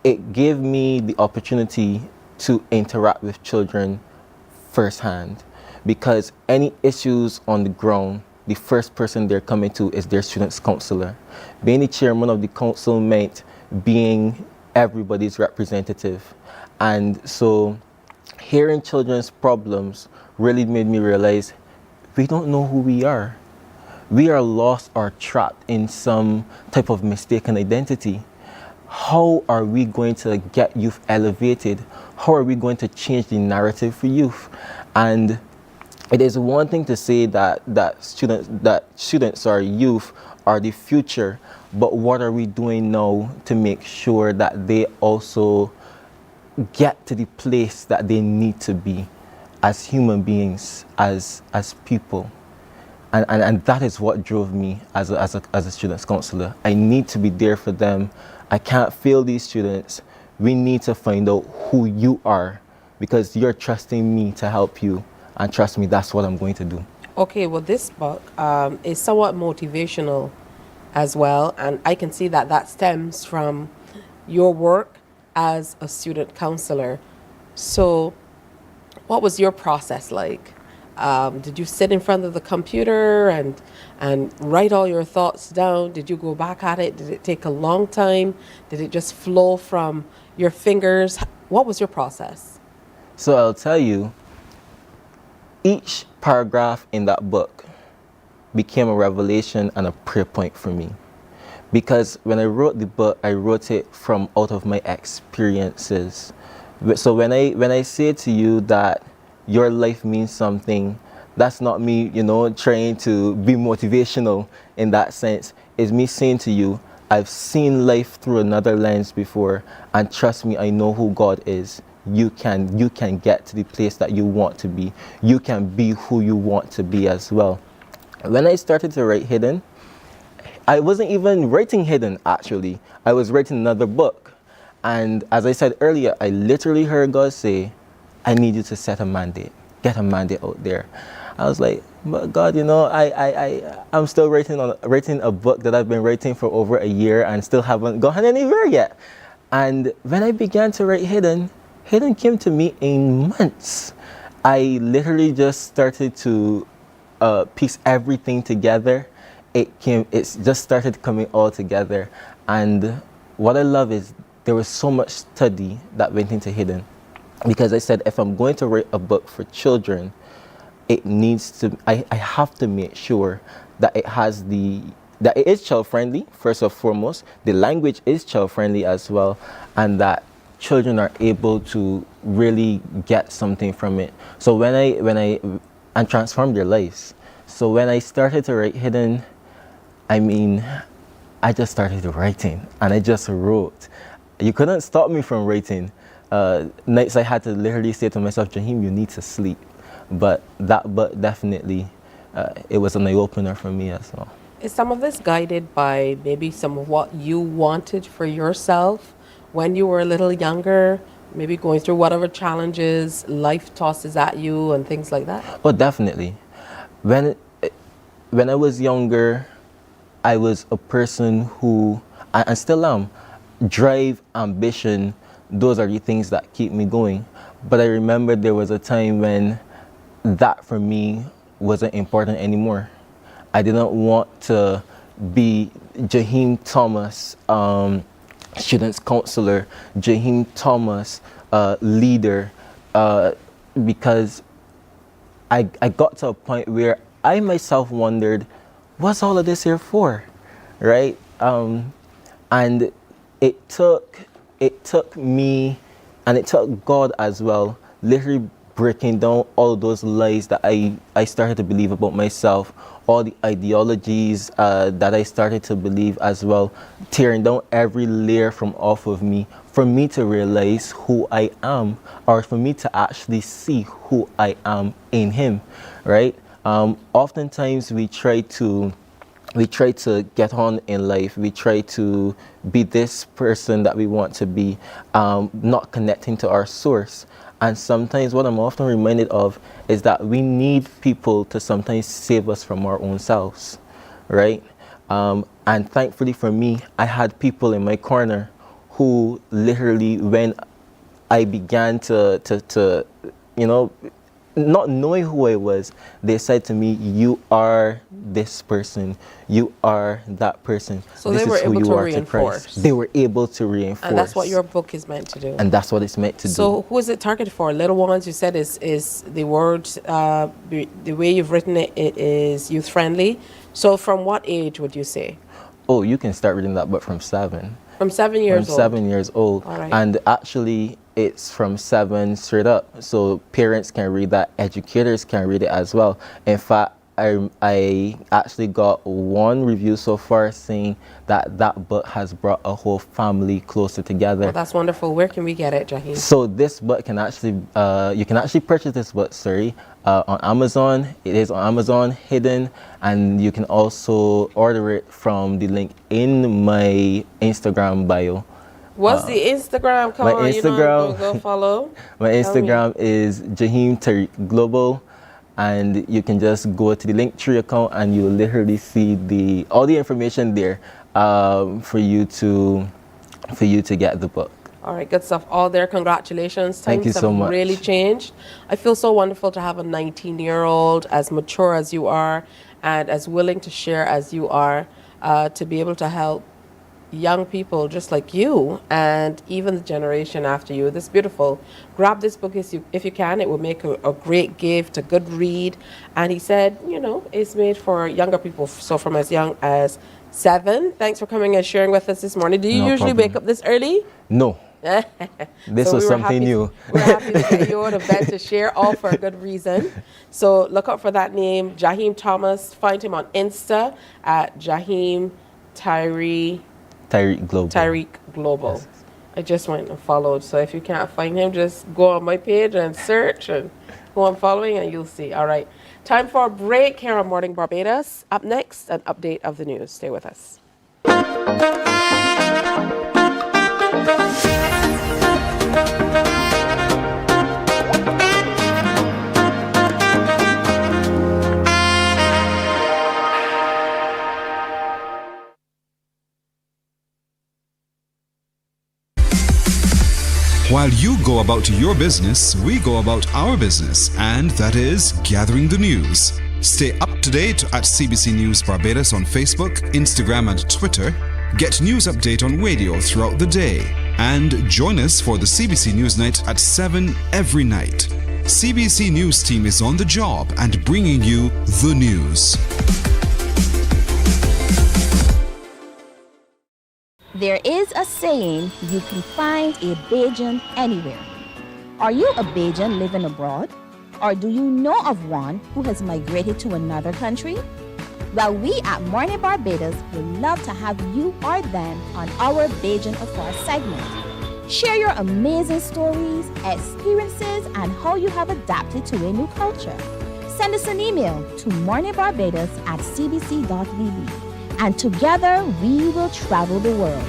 it gave me the opportunity to interact with children firsthand, because any issues on the ground, the first person they're coming to is their students' counselor. Being the chairman of the council meant being everybody's representative. And so hearing children's problems really made me realize we don't know who we are. We are lost or trapped in some type of mistaken identity. How are we going to get youth elevated? How are we going to change the narrative for youth? And it is one thing to say that students or youth are the future, but what are we doing now to make sure that they also get to the place that they need to be as human beings, as people? And that is what drove me as a students counselor. I need to be there for them. I can't fail these students. We need to find out who you are, because you're trusting me to help you. And trust me, that's what I'm going to do. Okay, well, this book is somewhat motivational as well. And I can see that stems from your work as a student counselor. So what was your process like? Did you sit in front of the computer and write all your thoughts down? Did you go back at it? Did it take a long time? Did it just flow from your fingers? What was your process? So I'll tell you, each paragraph in that book became a revelation and a prayer point for me. Because when I wrote the book, I wrote it from out of my experiences. So when I say to you that your life means something, that's not me, trying to be motivational in that sense. It's me saying to you, I've seen life through another lens before, and trust me, I know who God is. You can get to the place that you want to be. You can be who you want to be as well. When I started to write Hidden, I wasn't even writing Hidden, actually. I was writing another book. And as I said earlier, I literally heard God say, I need you to set a mandate. Get a mandate out there. I was like, but God, I'm still writing a book that I've been writing for over a year and still haven't gone anywhere yet. And when I began to write Hidden came to me in months. I literally just started to piece everything together. It just started coming all together. And what I love is there was so much study that went into Hidden. Because I said, if I'm going to write a book for children, I have to make sure that that it is child-friendly, first and foremost. The language is child-friendly as well, and that children are able to really get something from it. So and transform their lives. So when I started to write Hidden, I just started writing, and I just wrote. You couldn't stop me from writing. Nights I had to literally say to myself, Jaheem, you need to sleep. But definitely, it was an eye-opener for me as well. Is some of this guided by maybe some of what you wanted for yourself when you were a little younger, maybe going through whatever challenges life tosses at you and things like that? Oh, definitely. When I was younger, I was a person who, and still am, drive, ambition, those are the things that keep me going. But I remember there was a time when that for me wasn't important anymore. I didn't want to be Jaheem Thomas, students counselor, Jaheim Thomas, leader, because I got to a point where I myself wondered, what's all of this here for, right? And it took me, and it took God as well, literally breaking down all those lies that I started to believe about myself, all the ideologies that I started to believe as well, tearing down every layer from off of me for me to realize who I am, or for me to actually see who I am in Him, right? Oftentimes we try to get on in life. We try to be this person that we want to be, not connecting to our source. And sometimes what I'm often reminded of is that we need people to sometimes save us from our own selves, right? And thankfully for me, I had people in my corner who literally, when I began to not knowing who I was, they said to me, you are this person, you are that person. So this they were is who able you to are reinforce. To Christ. They were able to reinforce. And that's what your book is meant to do. And that's what it's meant to do. So who is it targeted for? Little ones, you said is the word, the way you've written it is youth friendly. So from what age would you say? Oh, you can start reading that book from 7. From 7 years old? From 7 years old. All right. And actually, it's from 7 straight up. So parents can read that, educators can read it as well. In fact, I actually got one review so far saying that that book has brought a whole family closer together. Well, that's wonderful. Where can we get it, Jaheim? So this book can actually, you can actually purchase this book, on Amazon. It is on Amazon, hidden, and you can also order it from the link in my Instagram bio. What's the Instagram? Come on, Instagram, go follow. My Instagram is Jaheim Tariq Global, and you can just go to the Linktree account and you'll literally see all the information there for you to get the book. All right, good stuff. All there. Congratulations. Thank you so much. Times have really changed. I feel so wonderful to have a 19-year-old as mature as you are and as willing to share as you are, to be able to help young people just like you and even the generation after you. This is beautiful. Grab this book if you can. It will make a great gift, a good read. And he said, it's made for younger people, so from as young as 7. Thanks for coming and sharing with us this morning. Do you usually wake up this early? No. This was something new. We're happy to get you out of bed to share, all for a good reason. So look out for that name, Jaheim Thomas. Find him on Insta at Jaheim Tariq Global. Yes. I just went and followed. So if you can't find him, just go on my page and search and go on following and you'll see. All right. Time for a break here on Morning Barbados. Up next, an update of the news. Stay with us. While you go about your business, we go about our business, and that is gathering the news. Stay up to date at CBC News Barbados on Facebook, Instagram, and Twitter. Get news update on radio throughout the day. And join us for the CBC News Night at 7 every night. CBC News team is on the job and bringing you the news. There is a saying, you can find a Bajan anywhere. Are you a Bajan living abroad? Or do you know of one who has migrated to another country? Well, we at Mornin Barbados would love to have you or them on our Bajan Afar segment. Share your amazing stories, experiences, and how you have adapted to a new culture. Send us an email to morninbarbados@cbc.vb. And together we will travel the world.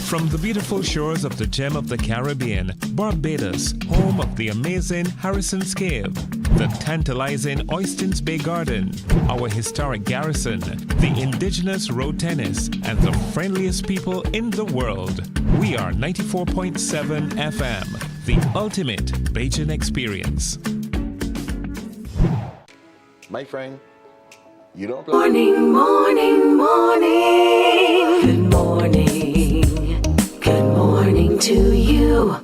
From the beautiful shores of the gem of the Caribbean, Barbados, home of the amazing Harrison's Cave, the tantalizing Oystins Bay Garden, our historic garrison, the indigenous road tennis, and the friendliest people in the world. We are 94.7 FM, the ultimate Bajan experience. my friend, you don't play. Morning, morning, morning. Good morning. Good morning to you.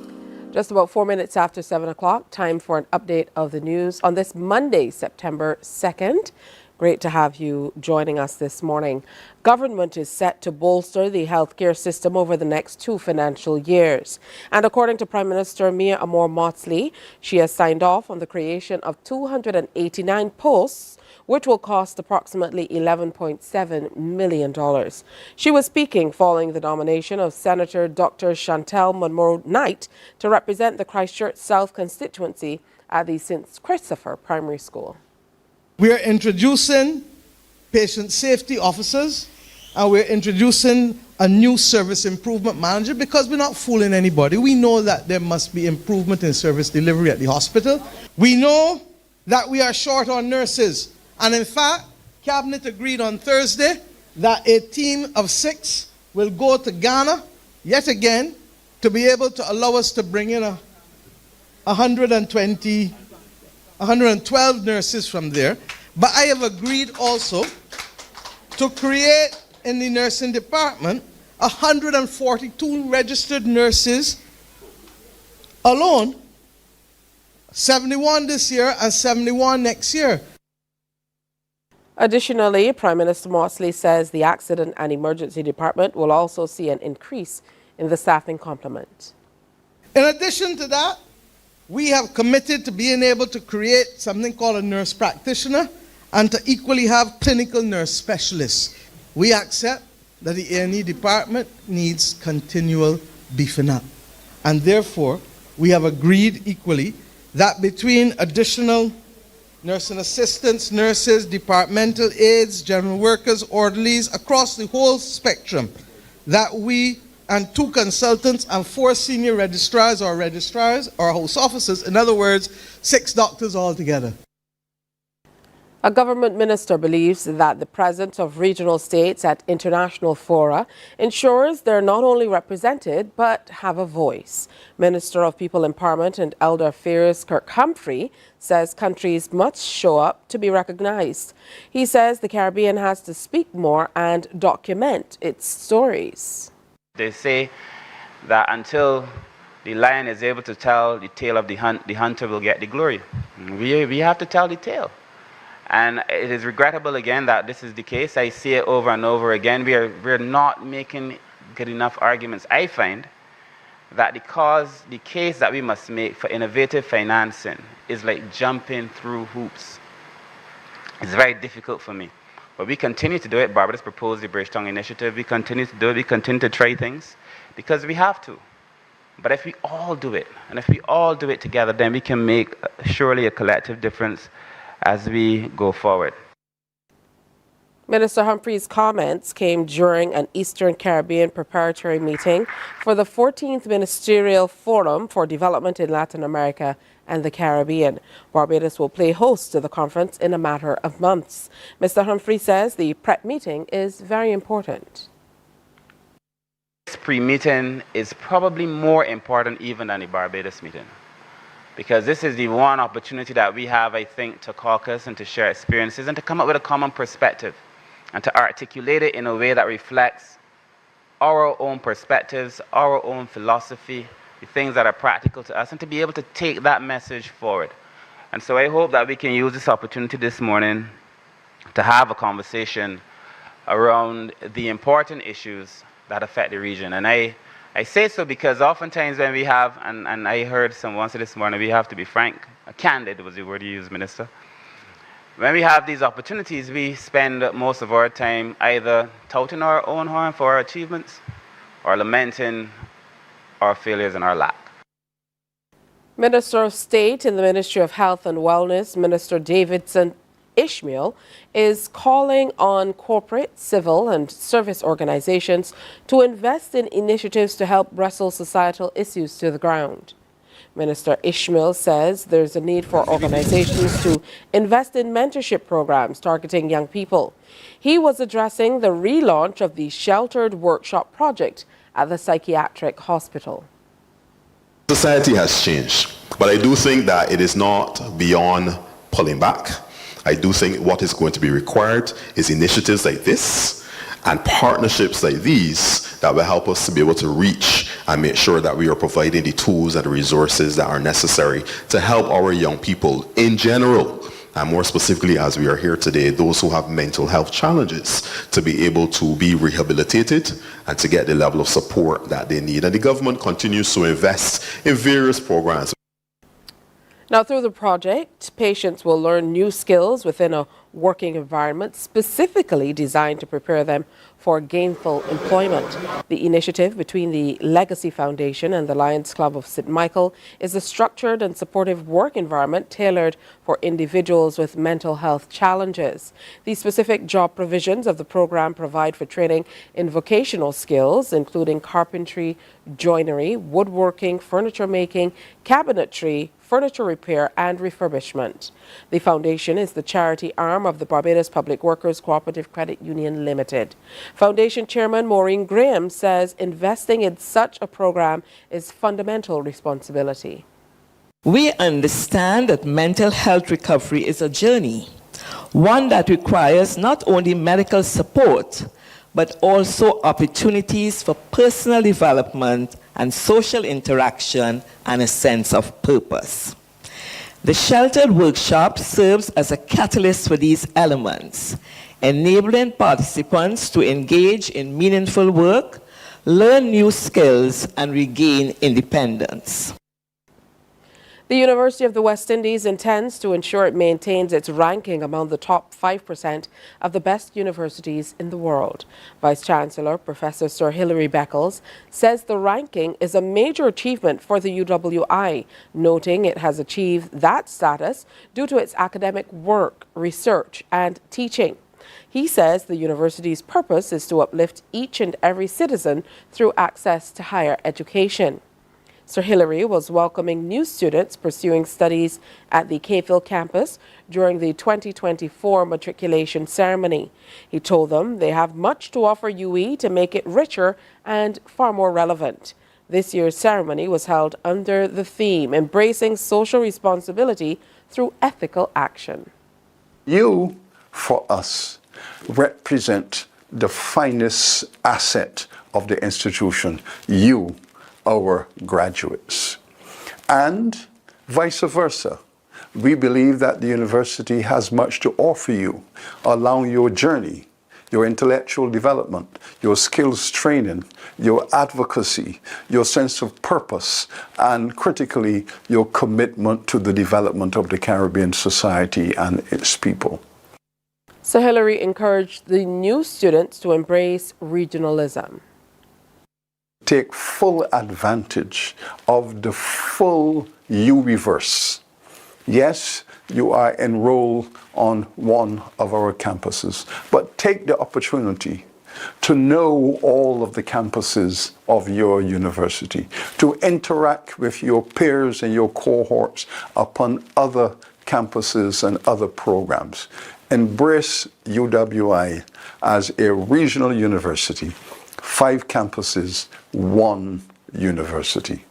Just about 4 minutes after 7 o'clock, time for an update of the news on this Monday, September 2nd. Great to have you joining us this morning. Government is set to bolster the healthcare system over the next 2 financial years. And according to Prime Minister Mia Amor-Maudsley, she has signed off on the creation of 289 posts, which will cost approximately $11.7 million. She was speaking following the nomination of Senator Dr. Chantel Monroe-Knight to represent the Christchurch South constituency at the St. Christopher Primary School. We are introducing patient safety officers, and we're introducing a new service improvement manager because we're not fooling anybody. We know that there must be improvement in service delivery at the hospital. We know that we are short on nurses. And in fact, Cabinet agreed on Thursday that a team of 6 will go to Ghana yet again to be able to allow us to bring in 112 nurses from there. But I have agreed also to create in the nursing department 142 registered nurses alone, 71 this year and 71 next year. Additionally, Prime Minister Maudsley says the Accident and Emergency Department will also see an increase in the staffing complement. In addition to that, we have committed to being able to create something called a nurse practitioner and to equally have clinical nurse specialists. We accept that the A&E department needs continual beefing up. And therefore, we have agreed equally that between additional nursing assistants, nurses, departmental aides, general workers, orderlies, across the whole spectrum, that we and 2 consultants and 4 senior registrars or house officers, in other words, 6 doctors altogether. A government minister believes that the presence of regional states at international fora ensures they're not only represented but have a voice. Minister of People Empowerment and Elder Affairs Kirk Humphrey says countries must show up to be recognized. He says the Caribbean has to speak more and document its stories. They say that until the lion is able to tell the tale of the hunter will get the glory. We have to tell the tale. And it is regrettable again that this is the case. I see it over and over again. We're not making good enough arguments. I find that the case that we must make for innovative financing is like jumping through hoops. It's very difficult for me. But we continue to do it. Barbados proposed the Bridgetown Initiative. We continue to do it. We continue to try things because we have to. But if we all do it, and if we all do it together, then we can make surely a collective difference as we go forward. Minister Humphrey's comments came during an Eastern Caribbean preparatory meeting for the 14th Ministerial Forum for Development in Latin America and the Caribbean. Barbados will play host to the conference in a matter of months. Mr. Humphrey says the prep meeting is very important. This pre-meeting is probably more important even than the Barbados meeting, because this is the one opportunity that we have, I think, to caucus and to share experiences and to come up with a common perspective and to articulate it in a way that reflects our own perspectives, our own philosophy, the things that are practical to us, and to be able to take that message forward. And so I hope that we can use this opportunity this morning to have a conversation around the important issues that affect the region. And I say so because oftentimes when we have, and I heard someone say this morning, we have to be frank, candid was the word you used, Minister. When we have these opportunities, we spend most of our time either touting our own horn for our achievements or lamenting our failures and our lack. Minister of State in the Ministry of Health and Wellness, Minister Davidson Ishmael, is calling on corporate, civil and service organizations to invest in initiatives to help wrestle societal issues to the ground. Minister Ishmael says there's a need for organizations to invest in mentorship programs targeting young people. He was addressing the relaunch of the Sheltered Workshop project at the psychiatric hospital. Society has changed, but I do think that it is not beyond pulling back. I do think what is going to be required is initiatives like this and partnerships like these that will help us to be able to reach and make sure that we are providing the tools and the resources that are necessary to help our young people in general, and more specifically as we are here today, those who have mental health challenges, to be able to be rehabilitated and to get the level of support that they need. And the government continues to invest in various programs. Now, through the project, patients will learn new skills within a working environment specifically designed to prepare them for gainful employment. The initiative between the Legacy Foundation and the Lions Club of St. Michael is a structured and supportive work environment tailored for individuals with mental health challenges. The specific job provisions of the program provide for training in vocational skills, including carpentry, joinery, woodworking, furniture making, cabinetry, furniture repair and refurbishment. The foundation is the charity arm of the Barbados Public Workers Cooperative Credit Union Limited. Foundation Chairman Maureen Graham says investing in such a program is fundamental responsibility. We understand that mental health recovery is a journey, one that requires not only medical support, but also opportunities for personal development and social interaction and a sense of purpose. The sheltered workshop serves as a catalyst for these elements, enabling participants to engage in meaningful work, learn new skills, and regain independence. The University of the West Indies intends to ensure it maintains its ranking among the top 5% of the best universities in the world. Vice-Chancellor Professor Sir Hilary Beckles says the ranking is a major achievement for the UWI, noting it has achieved that status due to its academic work, research, and teaching. He says the university's purpose is to uplift each and every citizen through access to higher education. Sir Hilary was welcoming new students pursuing studies at the Cayville campus during the 2024 matriculation ceremony. He told them they have much to offer UE to make it richer and far more relevant. This year's ceremony was held under the theme Embracing Social Responsibility Through Ethical Action. You, for us, represent the finest asset of the institution. You, our graduates. And vice versa. We believe that the university has much to offer you along your journey, your intellectual development, your skills training, your advocacy, your sense of purpose, and critically, your commitment to the development of the Caribbean society and its people. Sir Hilary encouraged the new students to embrace regionalism. Take full advantage of the full U-reverse. Yes, you are enrolled on one of our campuses, but take the opportunity to know all of the campuses of your university, to interact with your peers and your cohorts upon other campuses and other programs. Embrace UWI as a regional university. 5 campuses, 1 university.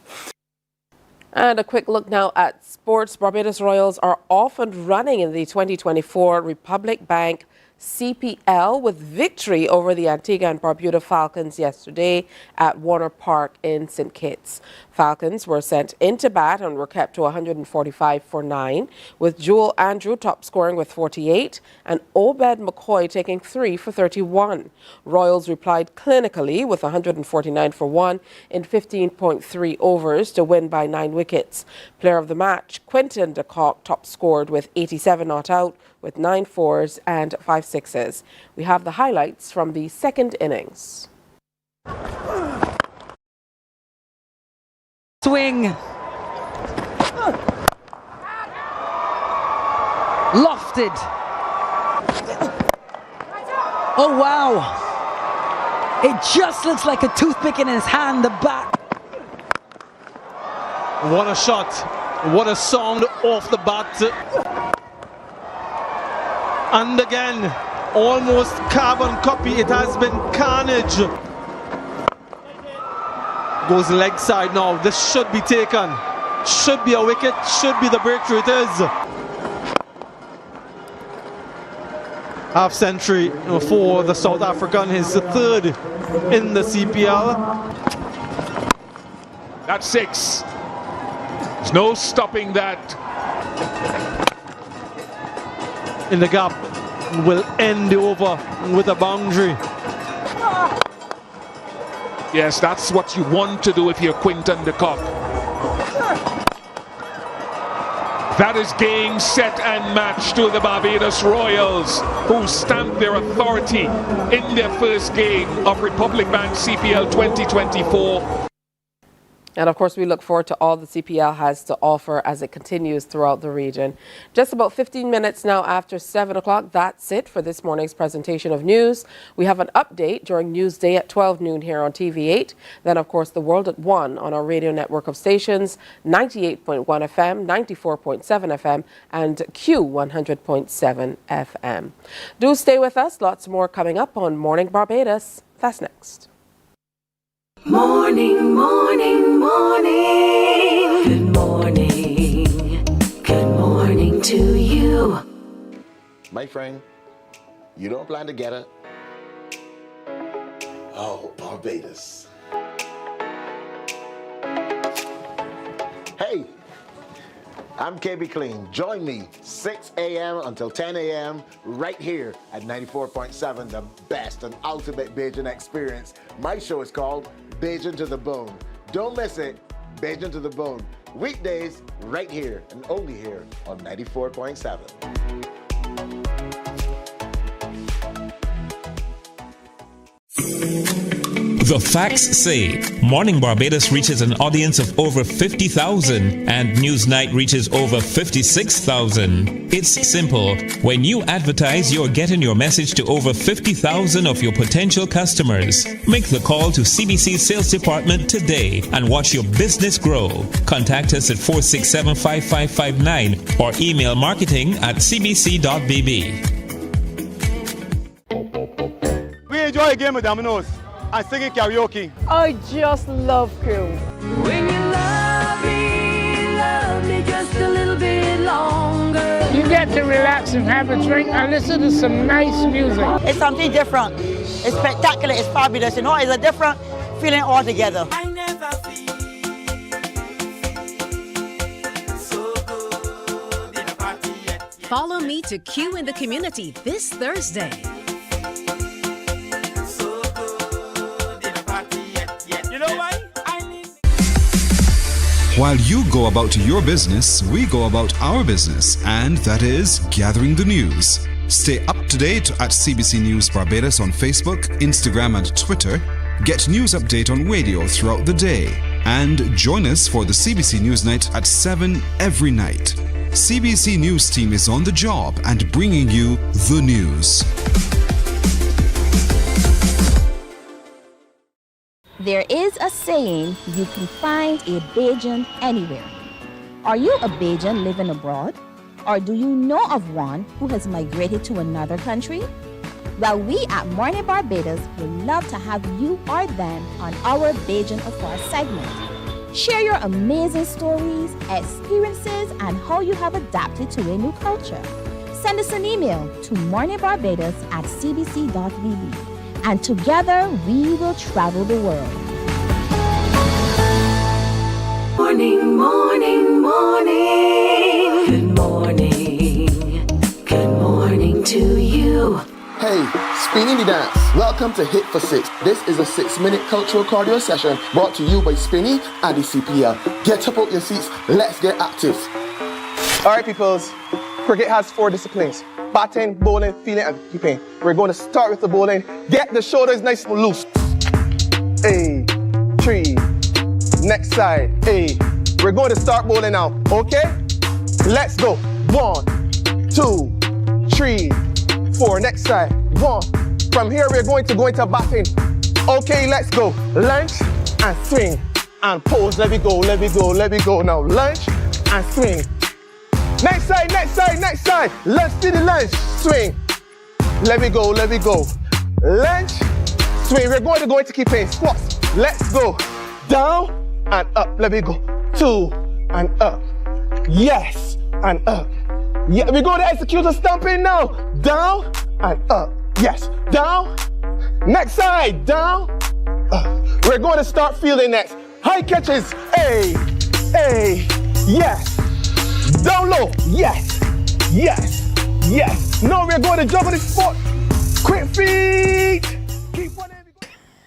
And a quick look now at sports. Barbados Royals are off and running in the 2024 Republic Bank CPL with victory over the Antigua and Barbuda Falcons yesterday at Warner Park in St. Kitts. Falcons were sent into bat and were kept to 145 for 9, with Jewel Andrew top scoring with 48 and Obed McCoy taking 3 for 31. Royals replied clinically with 149 for 1 in 15.3 overs to win by 9 wickets. Player of the match, Quinton de Kock, top scored with 87 not out, with 9 fours and 5 sixes. We have the highlights from the second innings. Swing. Lofted. Oh, wow. It just looks like a toothpick in his hand, the bat. What a shot. What a sound off the bat. And again, almost carbon copy. It has been carnage. Goes leg side now. This should be taken. Should be a wicket. Should be the breakthrough. It is. half century for the South African, his third in the CPL. That's 6. There's no stopping that. In the gap, will end the over with a boundary. Yes, that's what you want to do if you're Quinton de Kock. That is game, set and match to the Barbados Royals, who stamped their authority in their first game of Republic Bank CPL 2024. And of course, we look forward to all the CPL has to offer as it continues throughout the region. Just about 15 minutes now after 7 o'clock. That's it for this morning's presentation of news. We have an update during Newsday at 12 noon here on TV8. Then, of course, the world at 1 on our radio network of stations, 98.1 FM, 94.7 FM, and Q100.7 FM. Do stay with us. Lots more coming up on Morning Barbados. That's next. Morning, morning, morning. Good morning. Good morning to you. My friend, you don't plan to get it? Oh, Barbados. Hey, I'm KB Clean. Join me 6 a.m. until 10 a.m. right here at 94.7, the best and ultimate Bajan experience. My show is called Bajan to the Bone. Don't miss it. Bajan to the Bone. Weekdays right here and only here on 94.7. The facts say Morning Barbados reaches an audience of over 50,000 and Newsnight reaches over 56,000. It's simple. When you advertise, you're getting your message to over 50,000 of your potential customers. Make the call to CBC Sales Department today and watch your business grow. Contact us at 467-5559 or email marketing@cbc.bb. We enjoy a game of dominoes and singing karaoke. I just love crew. When you love me just a little bit longer. You get to relax and have a drink and listen to some nice music. It's something different. It's spectacular. It's fabulous. You know, it's a different feeling altogether. Follow me to Q in the community this Thursday. While you go about your business, we go about our business, and that is gathering the news. Stay up to date at CBC News Barbados on Facebook, Instagram, and Twitter. Get news update on radio throughout the day. And join us for the CBC News Night at 7 every night. CBC News team is on the job and bringing you the news. There is a saying, you can find a Bajan anywhere. Are you a Bajan living abroad? Or do you know of one who has migrated to another country? Well, we at Mornin Barbados would love to have you or them on our Bajan Afar segment. Share your amazing stories, experiences, and how you have adapted to a new culture. Send us an email to morninbarbados@cbc.bb. And together we will travel the world. Morning, morning, morning. Good morning. Good morning to you. Hey, Spinny the Dance. Welcome to Hit for 6. This is a 6-minute cultural cardio session brought to you by Spinny and the CPL. Get up out your seats. Let's get active. All right, peoples. Cricket has 4 disciplines: batting, bowling, fielding, and keeping. We're going to start with the bowling. Get the shoulders nice and loose. A, 3. Next side. A. We're going to start bowling now. Okay? Let's go. 1, 2, 3, 4. Next side. 1. From here, we're going to go into batting. Okay, let's go. Lunge and swing and pose. Let me go. Let me go. Let me go. Now lunge and swing. Next side, next side, next side. Lunge to the lunge. Swing. Let me go, let me go. Lunge, swing. We're going to go into keeping squats. Let's go. Down and up. Let me go. 2 and up. Yes, and up. Yeah, we're going to execute a stomping now. Down and up. Yes, down. Next side, down. We're going to start fielding next. High catches, hey, hey, yes. Down low, yes, yes, yes. Now we're going to jump on the foot. Quick feet. Keep on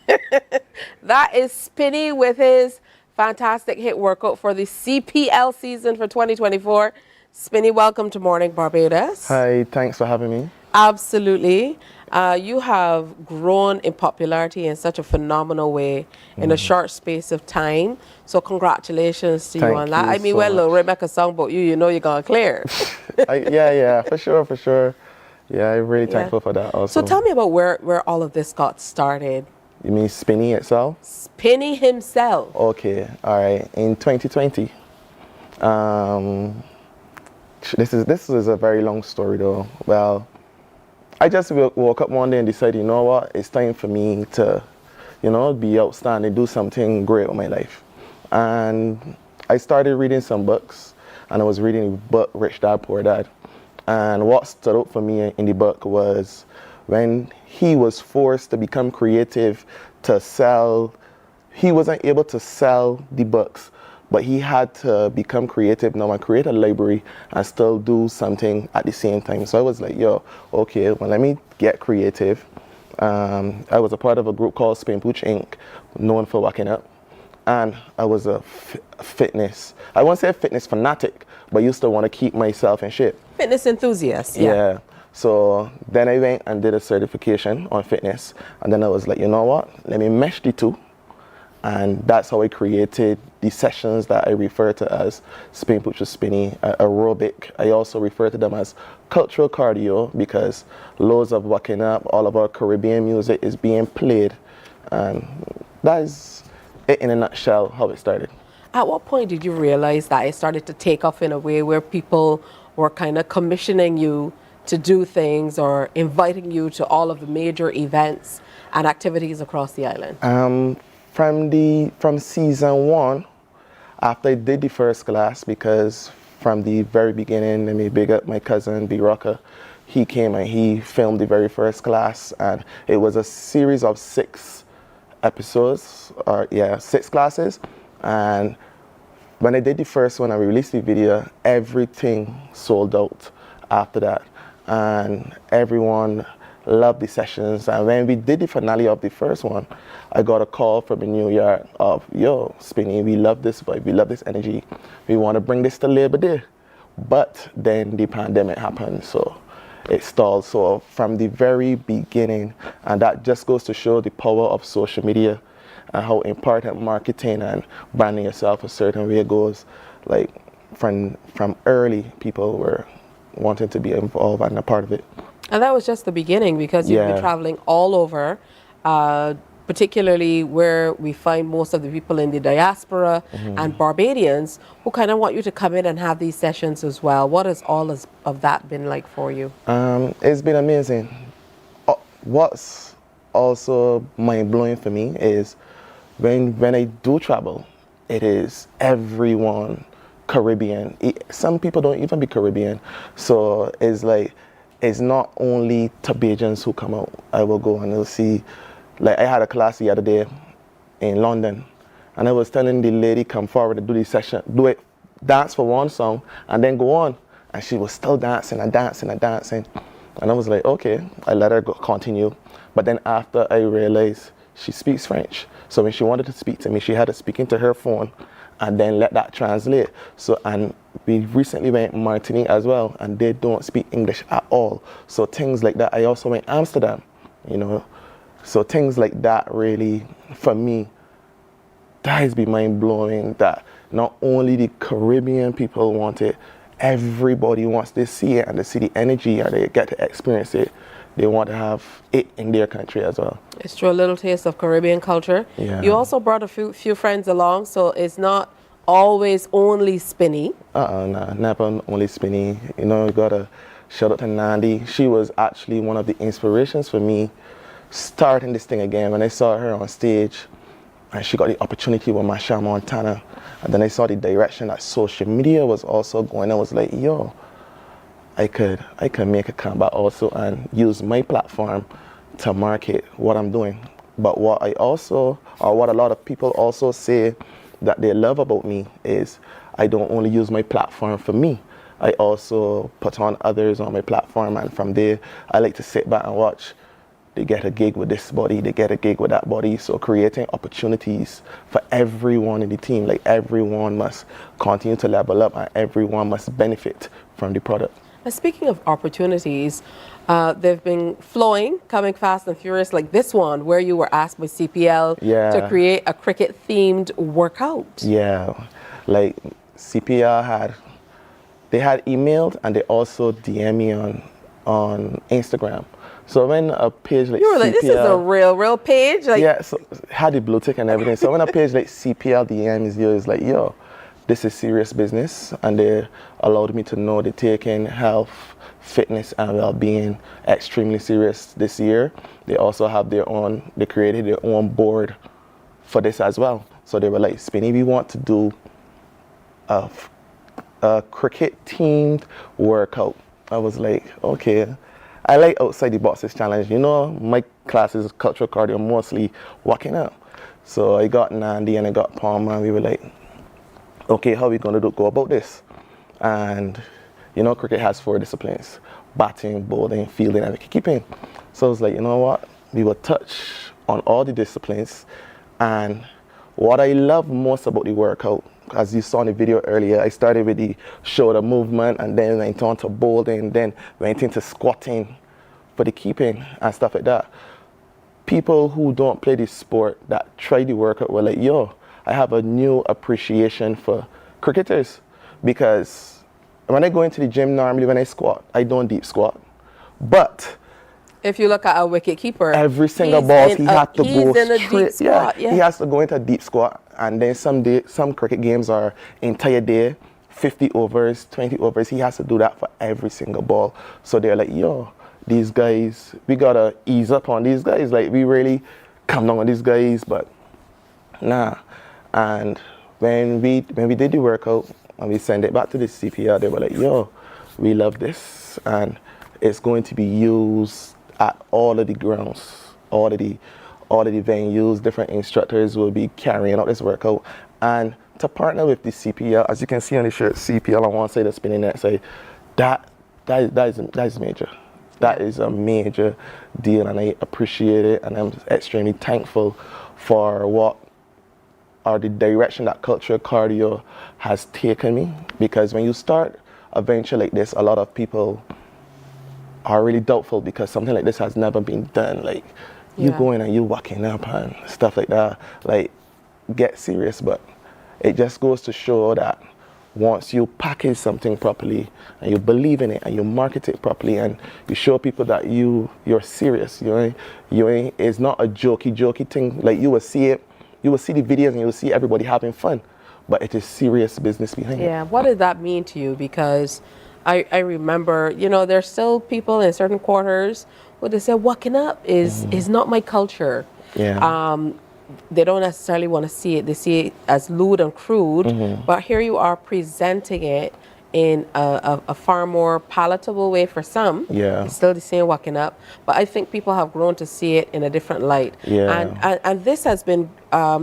it. That is Spinny with his fantastic hit workout for the CPL season for 2024. Spinny, welcome to Morning Barbados. Hi, thanks for having me. Absolutely. You have grown in popularity in such a phenomenal way in a short space of time. So congratulations to you on that. I mean, well, Lil make a song about you, you know you're going to clear. Yeah, for sure. Yeah, I'm really thankful for that also. So tell me about where all of this got started. You mean Spinny itself? Spinny himself. Okay, all right. In 2020, this is a very long story though. Well, I just woke up one day and decided, you know what, it's time for me to, be outstanding, do something great with my life. And I started reading some books, and I was reading the book Rich Dad Poor Dad. And what stood out for me in the book was when he was forced to become creative to sell, he wasn't able to sell the books, but he had to become creative now and create a library and still do something at the same time. So I was like, okay, well, let me get creative. I was a part of a group called Spin Pooch Inc., known for walking up. And I was a fitness, I won't say fitness fanatic, but used to want to keep myself in shape. Fitness enthusiast, yeah. So then I went and did a certification on fitness. And then I was like, you know what, let me mesh the two. And that's how I created the sessions that I refer to as Spin Pooch Spinny, aerobic. I also refer to them as cultural cardio because loads of walking up, all of our Caribbean music is being played. And that is it in a nutshell how it started. At what point did you realize that it started to take off in a way where people were kind of commissioning you to do things or inviting you to all of the major events and activities across the island? From season 1, after I did the first class, because from the very beginning, let me big up my cousin B Rocker. He came and he filmed the very first class, and it was a series of 6 episodes, 6 classes. And when I did the first one, I released the video, everything sold out after that, and everyone loved the sessions. And when we did the finale of the first one, I got a call from New York of, yo, Spinny, we love this vibe, we love this energy. We want to bring this to Labor Day. But then the pandemic happened, so it stalled. So from the very beginning, and that just goes to show the power of social media and how important marketing and branding yourself a certain way goes. Like from early, people were wanting to be involved and a part of it. And that was just the beginning, because you've been traveling all over, particularly where we find most of the people in the diaspora and Barbadians who kind of want you to come in and have these sessions as well. What has all of that been like for you? It's been amazing. What's also mind-blowing for me is when I do travel, it is everyone Caribbean. Some people don't even be Caribbean. So it's like, it's not only Tabajans who come out. I will go and they'll see, like I had a class the other day in London, and I was telling the lady come forward to do this session, dance for one song and then go on. And she was still dancing and dancing and dancing. And I was like, okay, I let her go, continue. But then after I realized she speaks French. So when she wanted to speak to me, she had to speak into her phone and then let that translate. So, and we recently went to Martinique as well, and they don't speak English at all. So things like that. I also went to Amsterdam, So things like that really, for me, that has been mind-blowing, that not only the Caribbean people want it, everybody wants to see it and to see the energy and they get to experience it. They want to have it in their country as well. It's true, a little taste of Caribbean culture. Yeah. You also brought a few friends along, so it's not always only Spinny. No, never only Spinny. You gotta shout out to Nandi. She was actually one of the inspirations for me starting this thing again. When I saw her on stage, and she got the opportunity with Masha Montana, and then I saw the direction that social media was also going. I was like, yo, I could make a comeback also and use my platform to market what I'm doing. But what I also, or what a lot of people also say that they love about me is I don't only use my platform for me. I also put on others on my platform, and from there I like to sit back and watch. They get a gig with this body, they get a gig with that body. So creating opportunities for everyone in the team, like everyone must continue to level up and everyone must benefit from the product. And speaking of opportunities, they've been flowing, coming fast and furious, like this one, where you were asked by CPL to create a cricket-themed workout. Yeah, like CPL had emailed and they also DM me on Instagram. So when a page like you were like, CPL, this is a real page? Like, yeah, so had the blue tick and everything. So when a page like CPL DMs you, it's like, yo, this is serious business, and they allowed me to know they're taking health, fitness, and well-being extremely serious this year. They also have they created their own board for this as well. So they were like, Spinny, we want to do a cricket-themed workout. I was like, okay. I like outside the boxes challenge. You know, my classes is cultural cardio, mostly walking up. So I got Nandi and I got Palmer, and we were like, okay, how are we going to go about this? And, you know, cricket has 4 disciplines: batting, bowling, fielding, and wicket-keeping. So I was like, you know what? We will touch on all the disciplines. And what I love most about the workout, as you saw in the video earlier, I started with the shoulder movement and then went on to bowling, then went into squatting for the keeping and stuff like that. People who don't play this sport that try the workout were like, yo, I have a new appreciation for cricketers, because when I go into the gym normally when I squat, I don't deep squat. But if you look at a wicket keeper, every single ball he had to go straight. Yeah, he has to go into a deep squat. And then some cricket games are entire day, 50 overs, 20 overs. He has to do that for every single ball. So they're like, yo, these guys, we gotta ease up on these guys. Like, we really come down on these guys, but nah. And when we did the workout and we sent it back to the CPR, they were like, yo, we love this, and it's going to be used at all of the grounds, all of the venues. Different instructors will be carrying out this workout. And to partner with the CPL, as you can see on the shirt, CPL on one side, the spinning net side, that is major. That is a major deal, and I appreciate it, and I'm extremely thankful for what or the direction that cultural cardio has taken me. Because when you start a venture like this, a lot of people are really doubtful because something like this has never been done. Like, you go in and you walking up and stuff like that. Like, get serious. But it just goes to show that once you package something properly and you believe in it and you market it properly and you show people that you're serious, it's not a jokey thing. Like, you will see the videos and you will see everybody having fun, but it is serious business behind it. Yeah, what did that mean to you? Because I remember, you know, there's still people in certain quarters where they say walking up is not my culture. Yeah. They don't necessarily want to see it. They see it as lewd and crude, but here you are presenting it in a far more palatable way for some. Yeah. It's still the same walking up, but I think people have grown to see it in a different light. Yeah. And this has been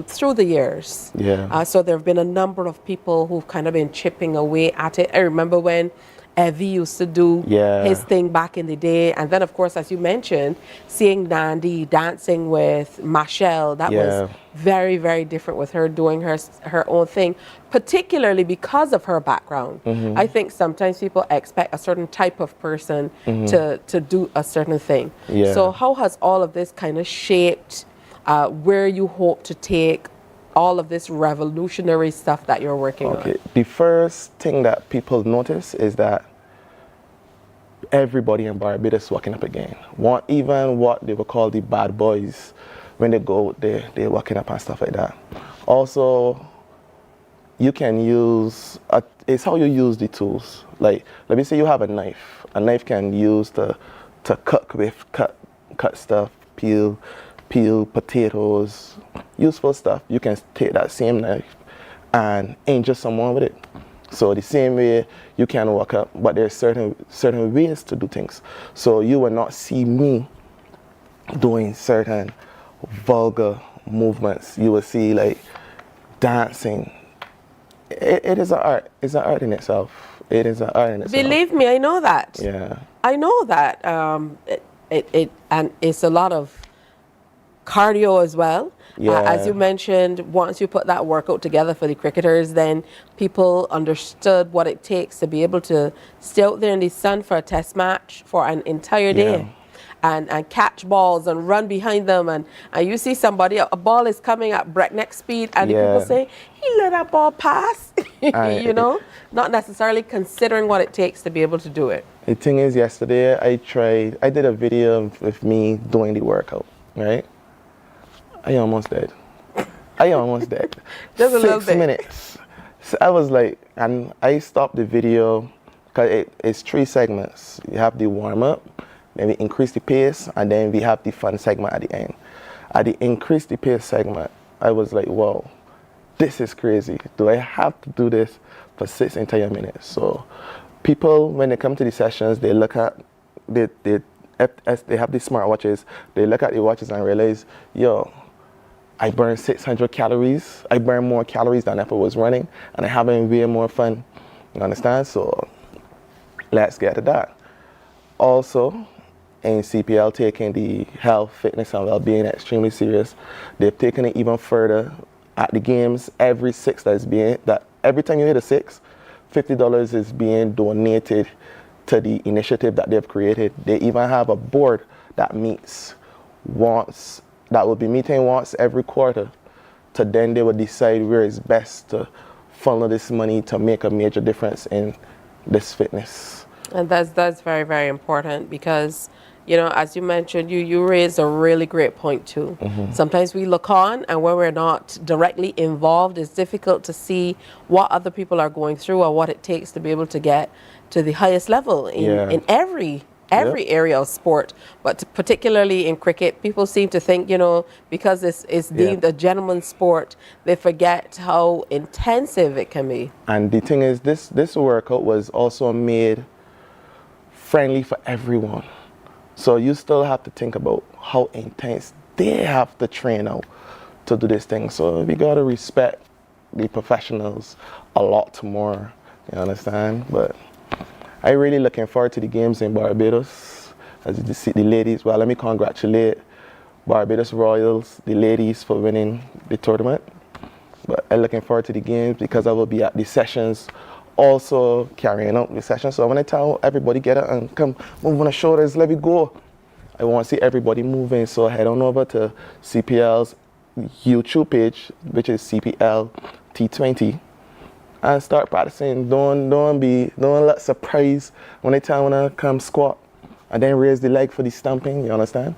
through the years. Yeah. So there have been a number of people who've kind of been chipping away at it. I remember when Evie used to do his thing back in the day. And then, of course, as you mentioned, seeing Nandi dancing with Michelle, that was very, very different with her doing her own thing, particularly because of her background. I think sometimes people expect a certain type of person to do a certain thing. So how has all of this kind of shaped where you hope to take all of this revolutionary stuff that you're working on? The first thing that people notice is that everybody in Barbados is walking up again. Even what they would call the bad boys, when they go out there, they're walking up and stuff like that. Also, you can use, it's how you use the tools. Like, let me say you have a knife. A knife can use to cut with, cut stuff, peel potatoes, useful stuff. You can take that same knife and injure someone with it. So the same way you can walk up, but there's certain ways to do things. So you will not see me doing certain vulgar movements. You will see like dancing. It is an art. It's an art in itself. It is an art in itself. Believe me, I know that. Yeah. I know that. And it's a lot of cardio as well. Yeah. As you mentioned, once you put that workout together for the cricketers, then people understood what it takes to be able to stay out there in the sun for a test match for an entire day. Yeah. And catch balls and run behind them, and you see somebody, a ball is coming at breakneck speed, and the people say, he let that ball pass. You know, not necessarily considering what it takes to be able to do it. The thing is, yesterday I did a video of me doing the workout, right? I almost dead. Just a little 6 bit. minutes. So I was like, and I stopped the video because it's 3 segments. You have the warm up, then we increase the pace, and then we have the fun segment at the end. At the increase the pace segment, I was like, whoa, this is crazy. Do I have to do this for 6 entire minutes? So people, when they come to the sessions, they look at, as they have these smartwatches, they look at the watches and realize, yo, I burn 600 calories. I burn more calories than if I was running, and I'm having way more fun. You understand? So let's get to that. Also, in CPL, taking the health, fitness, and well-being extremely serious. They've taken it even further. At the games, every time you hit a 6, $50 is being donated to the initiative that they've created. They even have a board that will be meeting once every quarter. Then they will decide where it's best to funnel this money to make a major difference in this fitness. And that's very, very important because, you know, as you mentioned, you raised a really great point too. Mm-hmm. Sometimes we look on, and when we're not directly involved, it's difficult to see what other people are going through or what it takes to be able to get to the highest level in every area of sport, but particularly in cricket. People seem to think, you know, because it's deemed a gentleman's sport, they forget how intensive it can be. And the thing is, this workout was also made friendly for everyone. So you still have to think about how intense they have to train out to do this thing. So we gotta respect the professionals a lot more, you understand? But I really looking forward to the games in Barbados. As you see the ladies, well, let me congratulate Barbados Royals, the ladies, for winning the tournament. But I'm looking forward to the games because I will be at the sessions also carrying out the session. So when I tell everybody get up and come move on the shoulders, let me go. I want to see everybody moving. So head on over to CPL's YouTube page, which is CPL T20, and start practicing. Don't let surprise when I tell when I come squat and then raise the leg for the stamping, you understand?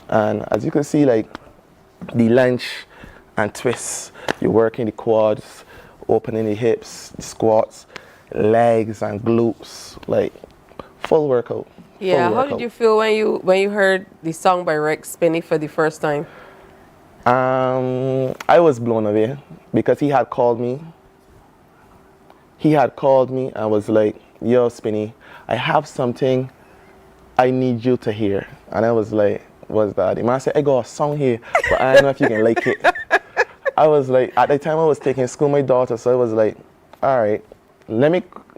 And as you can see, like the lunge and twists, you're working the quads, opening the hips, the squats, legs and glutes, like full workout. Yeah, how did you feel when you heard the song by Rick Spinney for the first time? I was blown away because he had called me. And was like, yo, Spinney, I have something I need you to hear. And I was like, what's that? The man said, I got a song here, but I don't know if you can like it. I was like, at the time I was taking school with my daughter, so I was like, all right,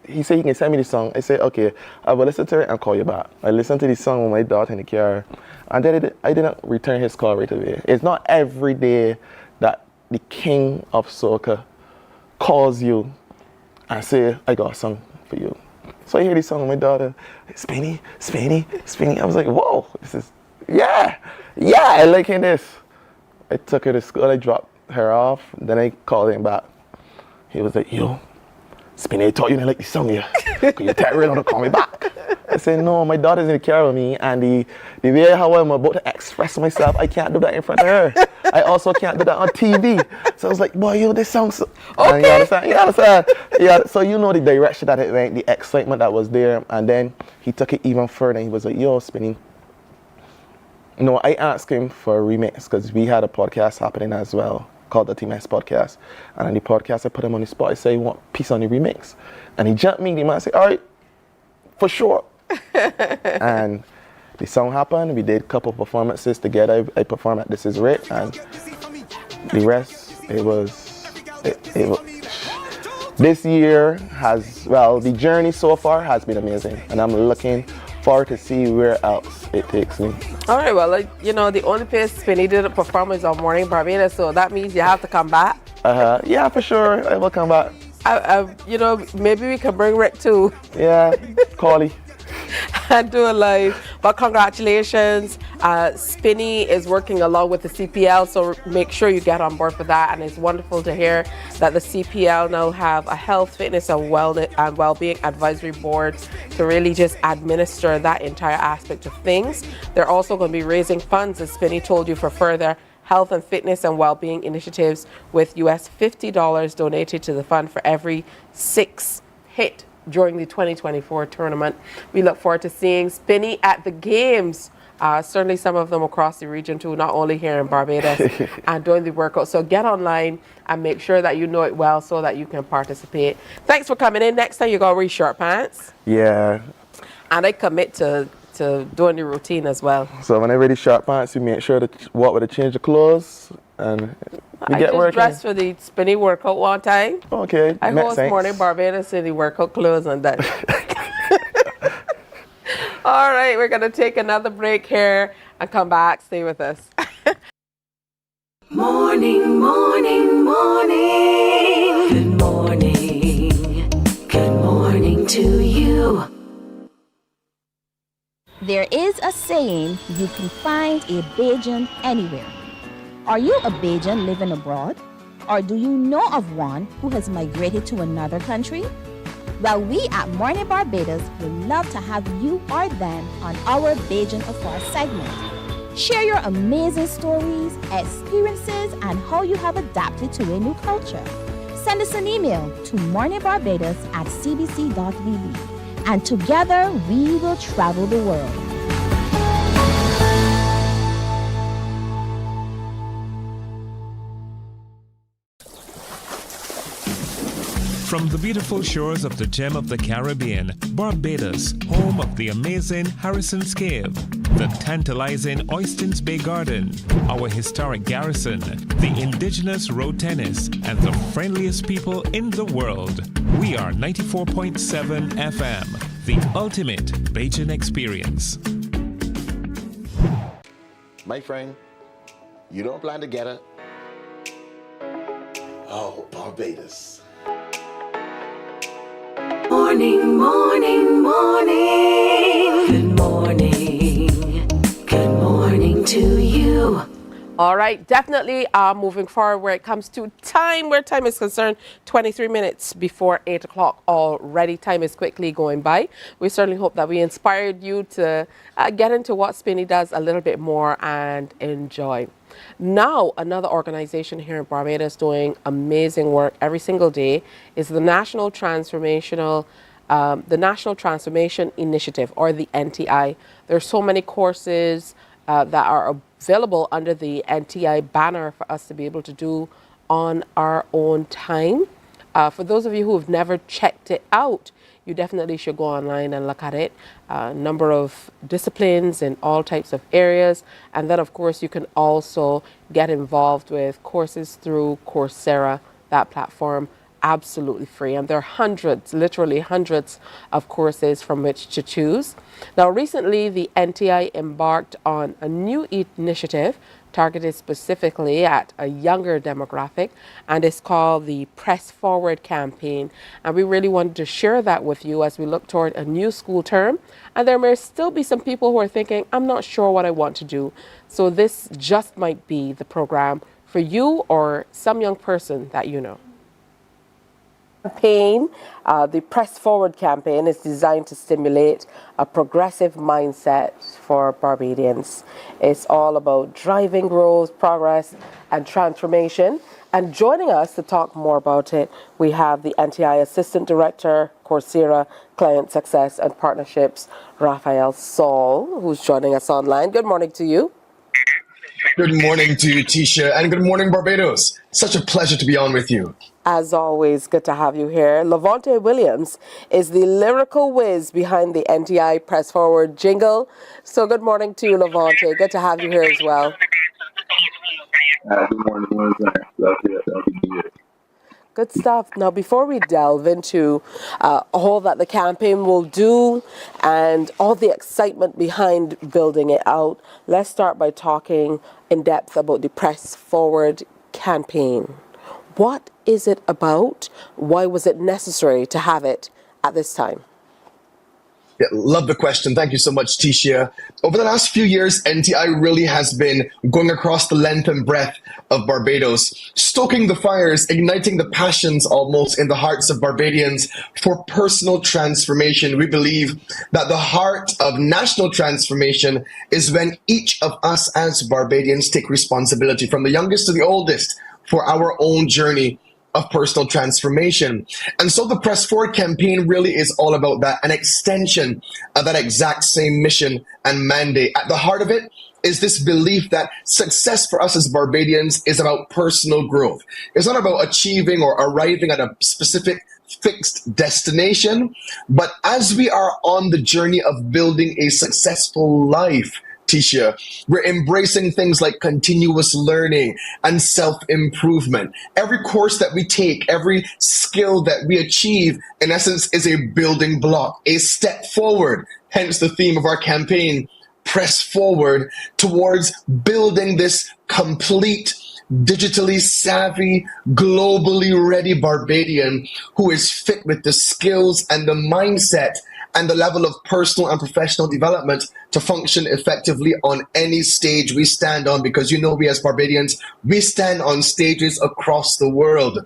he said he can send me the song. I said, okay, I will listen to it and call you back. I listened to the song with my daughter in the car, and then I didn't return his call right away. It's not every day that the king of soca calls you and say, I got a song for you. So I hear the song with my daughter, Spinney, Spinney, Spinney. I was like, whoa, this is, I like this. I took her to school, I dropped her off, then I called him back. He was like, yo, Spinney, I thought you didn't like the song here. Could you tell her not to call me back? I said, no, my daughter's in the car with me, and the way how I'm about to express myself, I can't do that in front of her. I also can't do that on TV. So I was like, boy, yo, this song's... Okay. You understand? Yeah, so you know the direction that it went, the excitement that was there, and then he took it even further. He was like, yo, Spinney. No, I asked him for a remix because we had a podcast happening as well. called the TMS podcast. And on the podcast, I put him on the spot. I say, you want a piece on the remix? And he jumped me. The man said, all right, for sure. And the song happened. We did a couple performances together. I performed at This Is Rick, and the rest, it was. This year has, well, the journey so far has been amazing, and I'm looking forward to see where else it takes me. All right, well, the only place Spinny didn't perform is on Morning Barbados, so that means you have to come back. Yeah, for sure, I will come back. Maybe we can bring Rick too. Yeah, Carly. And do a live. But congratulations. Spinny is working along with the CPL, so make sure you get on board for that. And it's wonderful to hear that the CPL now have a health, fitness, and well-being advisory board to really just administer that entire aspect of things. They're also going to be raising funds, as Spinny told you, for further health and fitness and well-being initiatives, with US $50 donated to the fund for every 6 hit during the 2024 tournament. We look forward to seeing Spinny at the games. Certainly some of them across the region too, not only here in Barbados, and doing the workout. So get online and make sure that you know it well so that you can participate. Thanks for coming in. Next time you got to wear short pants. Yeah. And I commit to doing the routine as well. So when I wear the short pants, you make sure to walk with a change of clothes, and we get working. I just dressed for the Spinny workout one time. Okay, I host Morning Barbados in the workout clothes and that. All right, we're going to take another break here and come back. Stay with us. Morning, morning, morning. Good morning. Good morning to you. There is a saying, you can find a Bajan anywhere. Are you a Bajan living abroad? Or do you know of one who has migrated to another country? Well, we at Mornin Barbados would love to have you or them on our Bajan Afar segment. Share your amazing stories, experiences, and how you have adapted to a new culture. Send us an email to morninbarbados@cbc.vb, and together we will travel the world. From the beautiful shores of the gem of the Caribbean, Barbados, home of the amazing Harrison's Cave, the tantalizing Oystins Bay Garden, our historic garrison, the indigenous road tennis, and the friendliest people in the world. We are 94.7 FM, the ultimate Bajan experience. My friend, you don't plan to get it? Oh, Barbados. Morning, morning, morning. Good morning. Good morning to you. All right, definitely moving forward where it comes to time, where time is concerned, 23 minutes before 8 o'clock already. Time is quickly going by. We certainly hope that we inspired you to get into what Spinny does a little bit more and enjoy. Now, another organization here in Barbados doing amazing work every single day is the National Transformation Initiative, or the NTI. There's so many courses that are available under the NTI banner for us to be able to do on our own time. For those of you who have never checked it out, you definitely should go online and look at it. A number of disciplines in all types of areas. And then, of course, you can also get involved with courses through Coursera, that platform, absolutely free. And there are hundreds, literally hundreds of courses from which to choose. Now, recently, the NTI embarked on a new initiative targeted specifically at a younger demographic, and it's called the Press Forward campaign. And we really wanted to share that with you as we look toward a new school term. And there may still be some people who are thinking, I'm not sure what I want to do. So this just might be the program for you or some young person that you know. The Press Forward campaign is designed to stimulate a progressive mindset for Barbadians. It's all about driving growth, progress, and transformation. And joining us to talk more about it, we have the NTI Assistant Director, Coursera, Client Success and Partnerships, Raphael Saul, who's joining us online. Good morning to you. Good morning to you, Tisha, and good morning, Barbados. Such a pleasure to be on with you. As always, good to have you here. Levante Williams is the lyrical whiz behind the NTI Press Forward jingle. So good morning to you, Levante. Good to have you here as well. Good morning. Good stuff. Now, before we delve into all that the campaign will do and all the excitement behind building it out, let's start by talking in depth about the Press Forward campaign. What is it about? Why was it necessary to have it at this time? Yeah, love the question. Thank you so much, Tisha. Over the last few years, NTI really has been going across the length and breadth of Barbados, stoking the fires, igniting the passions almost in the hearts of Barbadians for personal transformation. We believe that the heart of national transformation is when each of us as Barbadians take responsibility, from the youngest to the oldest, for our own journey of personal transformation. And so the Press Forward campaign really is all about that, an extension of that exact same mission and mandate. At the heart of it is this belief that success for us as Barbadians is about personal growth. It's not about achieving or arriving at a specific fixed destination, but as we are on the journey of building a successful life, Tisha, we're embracing things like continuous learning and self-improvement. Every course that we take, every skill that we achieve, in essence, is a building block, a step forward. Hence the theme of our campaign, Press Forward, towards building this complete, digitally savvy, globally ready Barbadian who is fit with the skills and the mindset and the level of personal and professional development to function effectively on any stage we stand on, because you know we as Barbadians, we stand on stages across the world.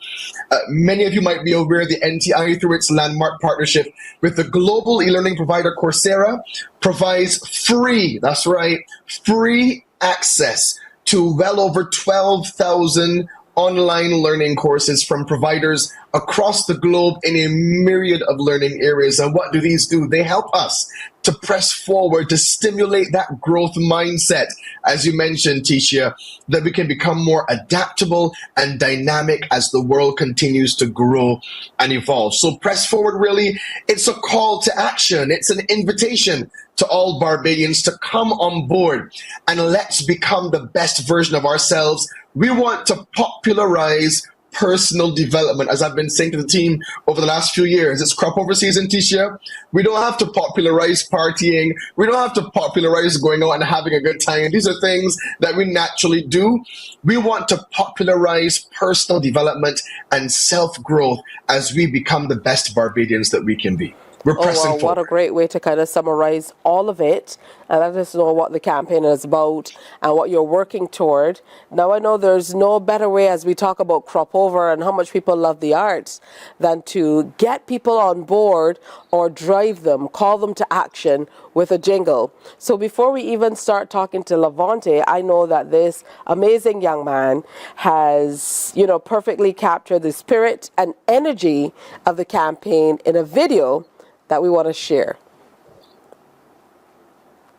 Many of you might be aware the NTI, through its landmark partnership with the global e-learning provider Coursera, provides free, that's right, free access to well over 12,000 online learning courses from providers across the globe in a myriad of learning areas. And what do these do? They help us to press forward, to stimulate that growth mindset, as you mentioned, Tisha, that we can become more adaptable and dynamic as the world continues to grow and evolve. So Press Forward, really, it's a call to action. It's an invitation to all Barbadians to come on board and let's become the best version of ourselves. We want to popularize personal development, as I've been saying to the team over the last few years. It's crop over season, Tisha. We don't have to popularize partying. We don't have to popularize going out and having a good time. These are things that we naturally do. We want to popularize personal development and self-growth as we become the best Barbadians that we can be. We're pressing forward. What a great way to kind of summarize all of it and let us know what the campaign is about and what you're working toward. Now, I know there's no better way, as we talk about crop over and how much people love the arts, than to get people on board or drive them, call them to action with a jingle. So before we even start talking to Levante, I know that this amazing young man has, perfectly captured the spirit and energy of the campaign in a video that we want to share.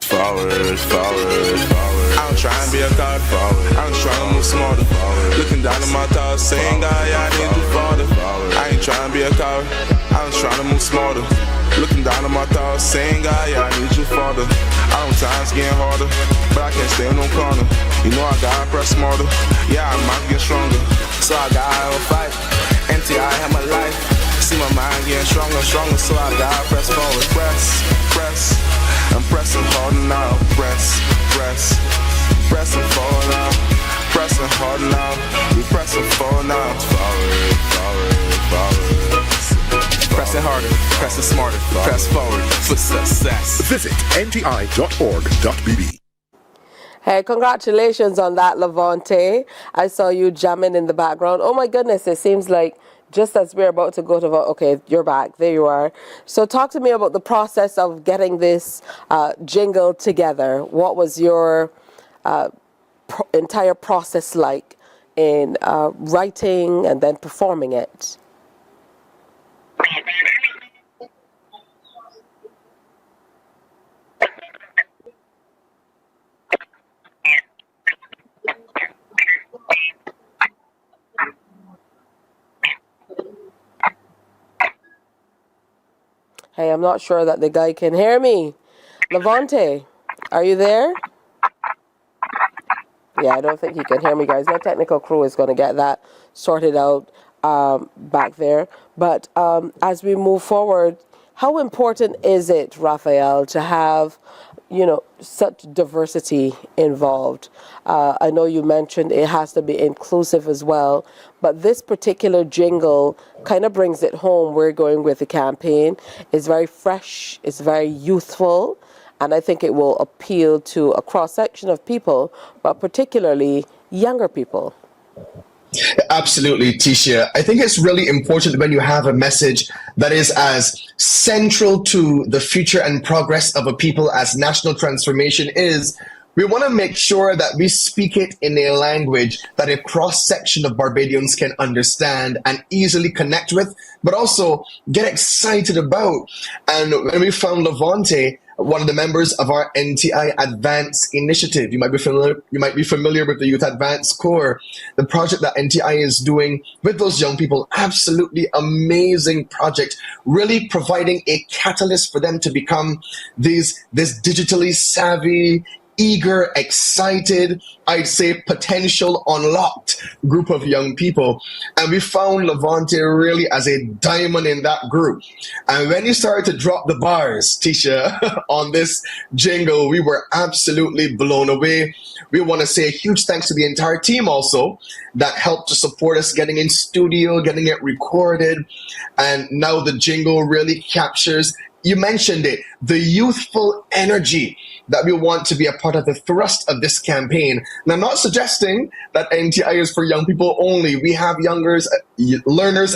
Forward. I'm trying to be a god forward. I'm trying to move smarter. Looking down at my thoughts, saying, God, I need you farther. I ain't trying to be a coward. I'm trying to move smarter. Looking down at my thoughts, saying, God, I need you farther. I know times getting harder, but I can't stay in no corner. You know I gotta press smarter. Yeah, I might get stronger, so I gotta fight. NTI have my life. See my mind getting stronger, so I gotta press forward. Press. I'm pressing hard now. Pressing forward now. Pressing hard now. We pressing forward now. Forward. Pressing harder, pressing smarter, press forward for success. Visit nti.org.bb. Hey, congratulations on that, Levante. I saw you jamming in the background. Oh my goodness, it seems like just as we're about to go to vote, okay, you're back, there you are. So talk to me about the process of getting this jingle together. What was your entire process like in writing and then performing it? Hey, I'm not sure that the guy can hear me. Levante, are you there? Yeah, I don't think he can hear me, guys. My technical crew is going to get that sorted out back there. But as we move forward, how important is it, Raphael, to have, such diversity involved? I know you mentioned it has to be inclusive as well, but this particular jingle kind of brings it home. We're going with the campaign. It's very fresh. It's very youthful. And I think it will appeal to a cross-section of people, but particularly younger people. Absolutely, Tisha. I think it's really important when you have a message that is as central to the future and progress of a people as national transformation is. We want to make sure that we speak it in a language that a cross-section of Barbadians can understand and easily connect with, but also get excited about. And when we found Levante, one of the members of our NTI Advance initiative, you might be familiar with the Youth Advance Corps, the project that NTI is doing with those young people. Absolutely amazing project, really providing a catalyst for them to become this digitally savvy, eager, excited, I'd say potential unlocked group of young people. And we found Levante really as a diamond in that group. And when you started to drop the bars, Tisha, on this jingle, we were absolutely blown away. We want to say a huge thanks to the entire team also that helped to support us getting in studio, getting it recorded. And now the jingle really captures, you mentioned it, the youthful energy that we want to be a part of the thrust of this campaign. And I'm not suggesting that NTI is for young people only. We have learners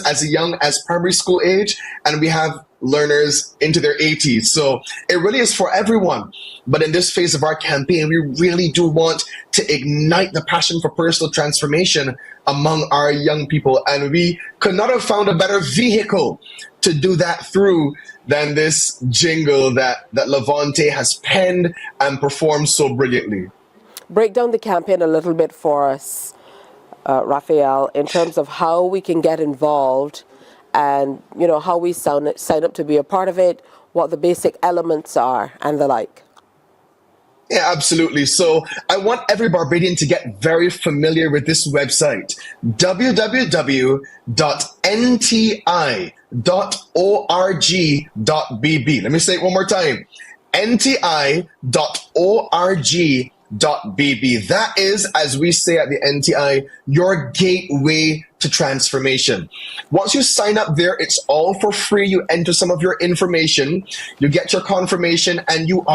as young as primary school age, and we have learners into their 80s. So it really is for everyone. But in this phase of our campaign, we really do want to ignite the passion for personal transformation among our young people. And we could not have found a better vehicle to do that through than this jingle that Levante has penned and performed so brilliantly. Break down the campaign a little bit for us, Raphael, in terms of how we can get involved and, how we sign up to be a part of it, what the basic elements are and the like. Yeah, absolutely. So I want every Barbadian to get very familiar with this website, www.nti.org.bb. Let me say it one more time, nti.org.bb. That is, as we say at the NTI, your gateway to transformation. Once you sign up there, it's all for free. You enter some of your information, you get your confirmation, and you're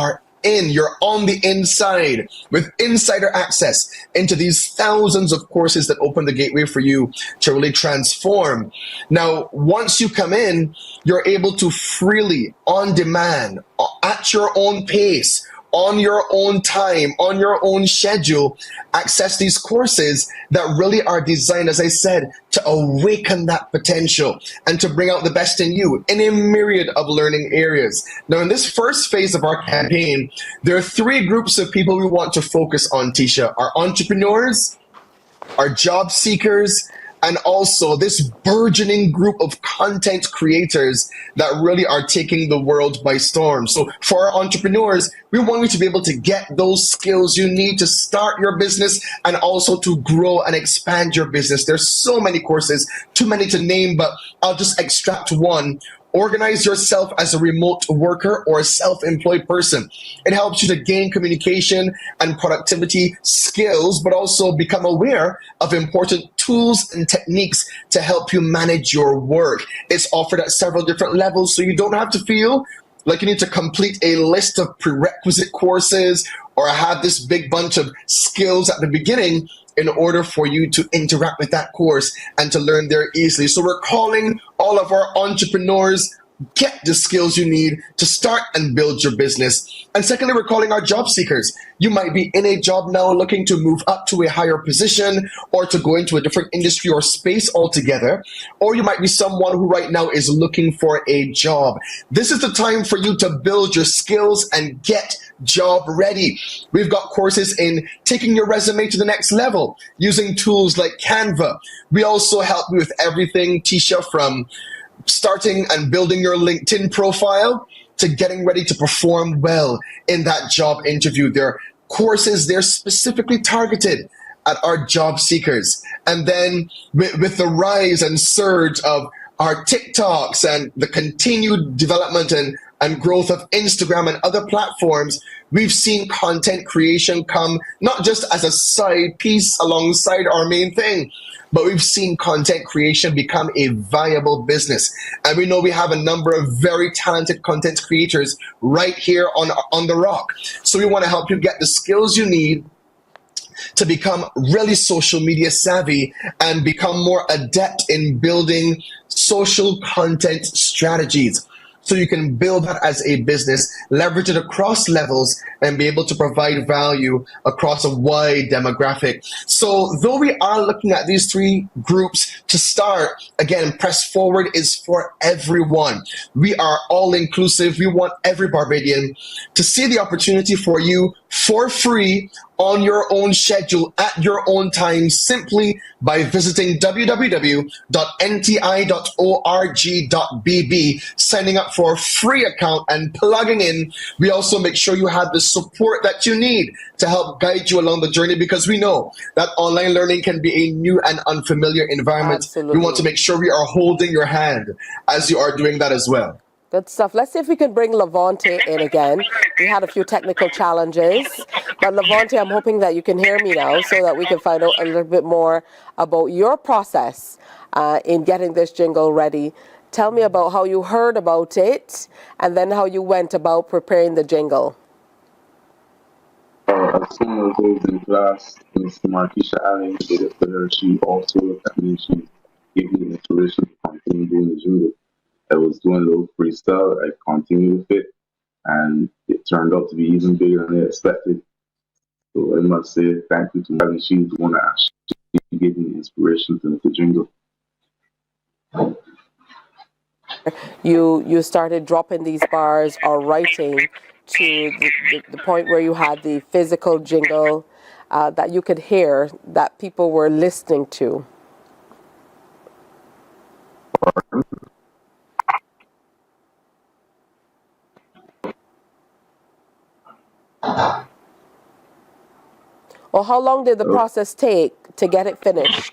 on the inside with insider access into these thousands of courses that open the gateway for you to really transform. Now, once you come in, you're able to freely, on demand, at your own pace, on your own time, on your own schedule, access these courses that really are designed, as I said, to awaken that potential and to bring out the best in you in a myriad of learning areas. Now, in this first phase of our campaign, there are three groups of people we want to focus on, Tisha. Our entrepreneurs, our job seekers, and also this burgeoning group of content creators that really are taking the world by storm. So for our entrepreneurs, we want you to be able to get those skills you need to start your business and also to grow and expand your business. There's so many courses, too many to name, but I'll just extract one. Organize yourself as a remote worker or a self-employed person. It helps you to gain communication and productivity skills, but also become aware of important tools and techniques to help you manage your work. It's offered at several different levels, so you don't have to feel like you need to complete a list of prerequisite courses or have this big bunch of skills at the beginning in order for you to interact with that course and to learn there easily. So we're calling all of our entrepreneurs, get the skills you need to start and build your business. And secondly, we're calling our job seekers. You might be in a job now looking to move up to a higher position or to go into a different industry or space altogether. Or you might be someone who right now is looking for a job. This is the time for you to build your skills and get job ready. We've got courses in taking your resume to the next level using tools like Canva. We also help you with everything, Tisha, from starting and building your LinkedIn profile to getting ready to perform well in that job interview. There are courses there specifically targeted at our job seekers. And then with the rise and surge of our TikToks and the continued development and growth of Instagram and other platforms, we've seen content creation come not just as a side piece alongside our main thing, but we've seen content creation become a viable business. And we know we have a number of very talented content creators right here on The Rock. So we want to help you get the skills you need to become really social media savvy and become more adept in building social content strategies. So you can build that as a business, leverage it across levels, and be able to provide value across a wide demographic. So though we are looking at these three groups to start, again, Press Forward is for everyone. We are all inclusive. We want every Barbadian to see the opportunity for you for free on your own schedule at your own time, simply by visiting www.nti.org.bb, signing up for a free account and plugging in. We also make sure you have the support that you need to help guide you along the journey, because we know that online learning can be a new and unfamiliar environment. Absolutely. We want to make sure we are holding your hand as you are doing that as well. Good stuff. Let's see if we can bring Levante in again. We had a few technical challenges, but Levante, I'm hoping that you can hear me now so that we can find out a little bit more about your process in getting this jingle ready. Tell me about how you heard about it and then how you went about preparing the jingle. As soon as I was in class, Ms. Marquisha Allen did it for her. She also looked at me. She gave me the inspiration to continue doing the jingle. I was doing a little freestyle. I continued with it, and it turned out to be even bigger than I expected. So I must say thank you to Marty. She's the one that actually gave me the inspiration to the jingle. You started dropping these bars or writing to the point where you had the physical jingle that you could hear, that people were listening to. Well, how long did the process take to get it finished?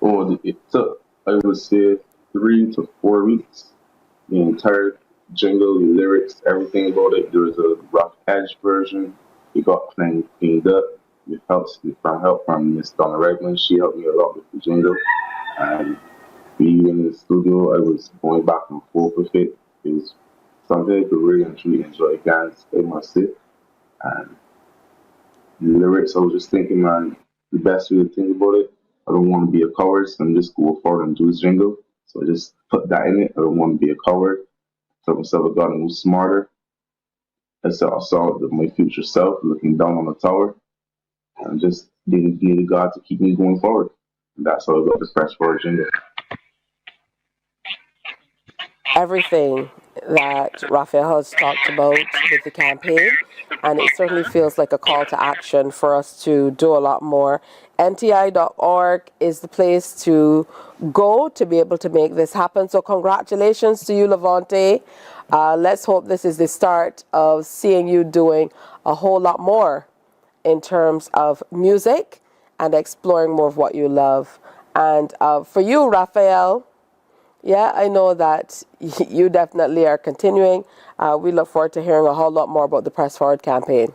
Oh, it took, I would say, 3 to 4 weeks. The entire jingle, the lyrics, everything about it. There was a rough edge version. It got cleaned up. With help from Miss Donna Redmond. She helped me a lot with the jingle. And being in the studio, I was going back and forth with it. It was something I could really and truly enjoy. Guys, I must say. And the lyrics, I was just thinking, man, the best way to think about it, I don't want to be a coward, so I'm just go forward and do this jingle. So I just put that in it. I don't want to be a coward. Tell myself I got to move smarter. I saw my future self looking down on the tower, and just needed God to keep me going forward. And that's how I got this Press Forward jingle. Everything that Raphael has talked about with the campaign, and it certainly feels like a call to action for us to do a lot more. NTI.org is the place to go to be able to make this happen. So congratulations to you, Levante. Let's hope this is the start of seeing you doing a whole lot more in terms of music and exploring more of what you love. And for you, Raphael, yeah, I know that you definitely are continuing. We look forward to hearing a whole lot more about the Press Forward campaign.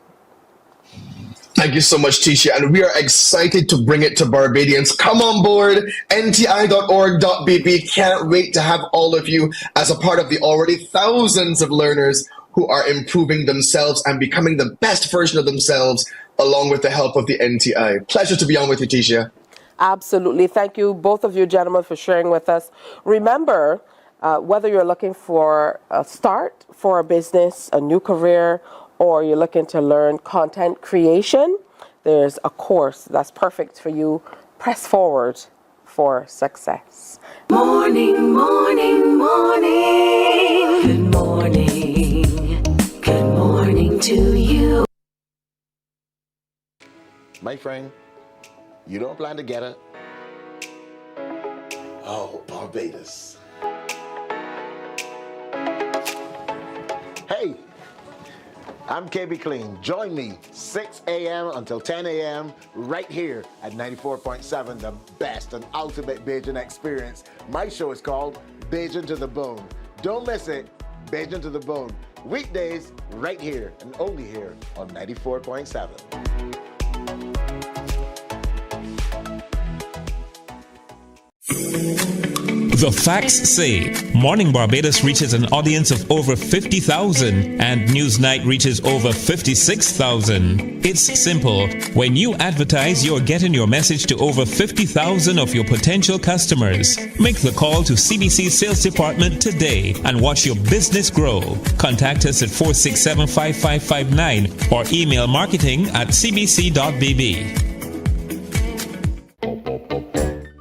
Thank you so much, Tisha. And we are excited to bring it to Barbadians. Come on board, nti.org.bb. Can't wait to have all of you as a part of the already thousands of learners who are improving themselves and becoming the best version of themselves, along with the help of the NTI. Pleasure to be on with you, Tisha. Absolutely. Thank you, both of you gentlemen, for sharing with us. Remember, whether you're looking for a start for a business, a new career, or you're looking to learn content creation, there's a course that's perfect for you. Press Forward for success. Morning, morning, morning. Good morning. Good morning to you. My friend, you don't plan to get it. Oh, Barbados. Hey, I'm KB Clean. Join me 6 a.m. until 10 a.m. right here at 94.7, the best and ultimate Bajan experience. My show is called Bajan to the Bone. Don't miss it, Bajan to the Bone. Weekdays right here and only here on 94.7. The facts say Morning Barbados reaches an audience of over 50,000 and Newsnight reaches over 56,000. It's simple. When you advertise, you're getting your message to over 50,000 of your potential customers. Make the call to CBC Sales Department today and watch your business grow. Contact us at 467-5559 or email marketing@cbc.bb.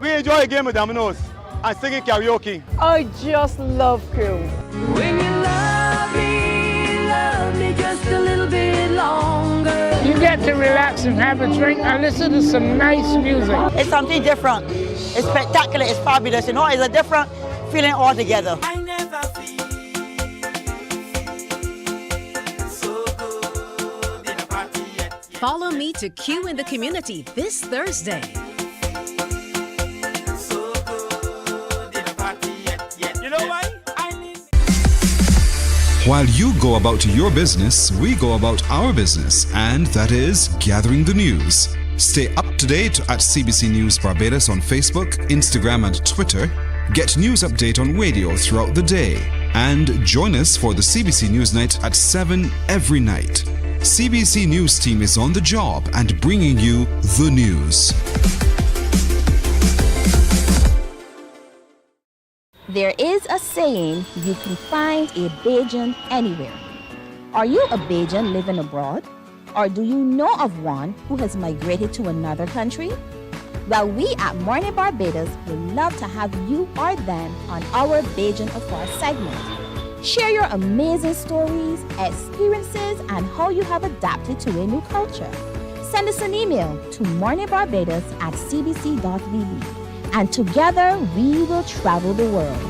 We enjoy a game with dominoes and singing karaoke. I just love crew. When you love me just a little bit longer. You get to relax and have a drink and listen to some nice music. It's something different. It's spectacular. It's fabulous. You know, it's a different feeling altogether. I never feel so good in a party yet. Follow me to Q in the Community this Thursday. While you go about your business, we go about our business, and that is gathering the news. Stay up to date at CBC News Barbados on Facebook, Instagram, and Twitter. Get news update on radio throughout the day. And join us for the CBC News Night at 7 every night. CBC News team is on the job and bringing you the news. There is a saying, you can find a Bajan anywhere. Are you a Bajan living abroad? Or do you know of one who has migrated to another country? Well, we at Mornin Barbados would love to have you or them on our Bajan Afar segment. Share your amazing stories, experiences, and how you have adapted to a new culture. Send us an email to morninbarbados@cbc.bb. And together we will travel the world.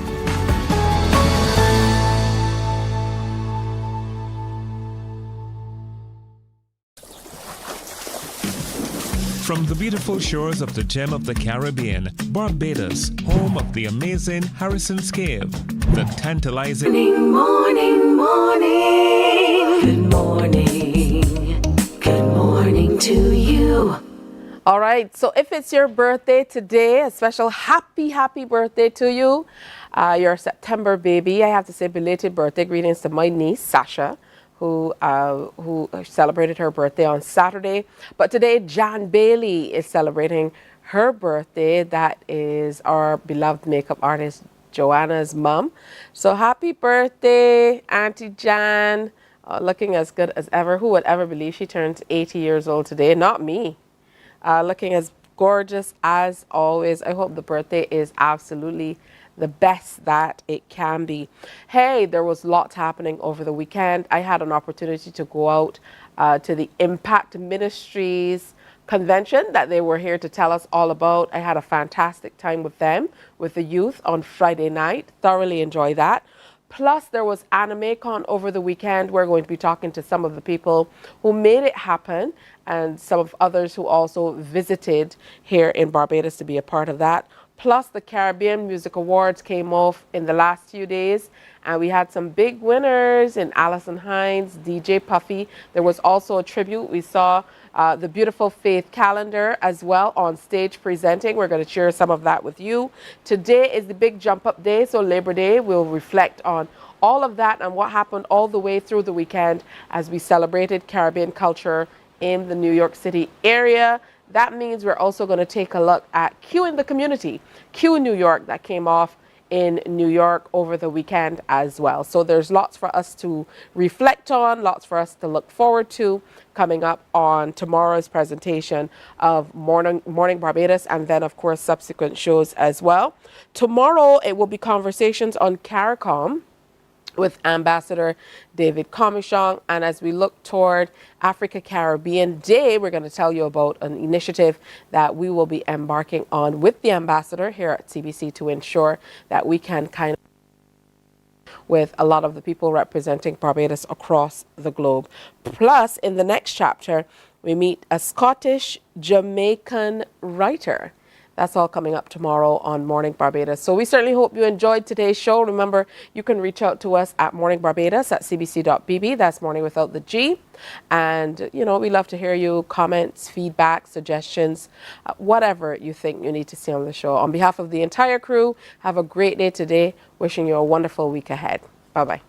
From the beautiful shores of the gem of the Caribbean, Barbados, home of the amazing Harrison Cave, the tantalizing... Morning, morning. Good morning. Good morning to you. All right, so if it's your birthday today, a special happy birthday to you. You're a September baby. I have to say belated birthday greetings to my niece, Sasha, who celebrated her birthday on Saturday. But today, Jan Bailey is celebrating her birthday. That is our beloved makeup artist, Joanna's mom. So happy birthday, Auntie Jan. Looking as good as ever. Who would ever believe she turns 80 years old today? Not me. Looking as gorgeous as always. I hope the birthday is absolutely the best that it can be. Hey, there was lots happening over the weekend. I had an opportunity to go out to the Impact Ministries convention that they were here to tell us all about. I had a fantastic time with them, with the youth on Friday night. Thoroughly enjoyed that. Plus, there was AnimeCon over the weekend. We're going to be talking to some of the people who made it happen and some of others who also visited here in Barbados to be a part of that. Plus, the Caribbean Music Awards came off in the last few days, and we had some big winners in Alison Hines, DJ Puffy. There was also a tribute. We saw the beautiful Faith Calendar as well on stage presenting. We're going to share some of that with you. Today is the big jump up day, so Labor Day. We'll reflect on all of that and what happened all the way through the weekend as we celebrated Caribbean culture in the New York City area. That means we're also going to take a look at Q in the Community, Q in New York, that came off in New York over the weekend as well. So there's lots for us to reflect on, lots for us to look forward to coming up on tomorrow's presentation of Morning Barbados, and then of course subsequent shows as well. Tomorrow it will be conversations on CARICOM with Ambassador David Commichon. And as we look toward Africa Caribbean Day, we're going to tell you about an initiative that we will be embarking on with the ambassador here at CBC to ensure that we can kind of with a lot of the people representing Barbados across the globe. Plus, in the next chapter, we meet a Scottish Jamaican writer. That's all coming up tomorrow on Morning Barbados. So we certainly hope you enjoyed today's show. Remember, you can reach out to us at Morning Barbados at cbc.bb. That's morning without the G. And, you know, we love to hear you, comments, feedback, suggestions, whatever you think you need to see on the show. On behalf of the entire crew, have a great day today. Wishing you a wonderful week ahead. Bye-bye.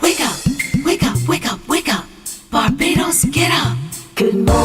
Wake up, wake up, wake up, wake up. Barbados, get up. Good morning.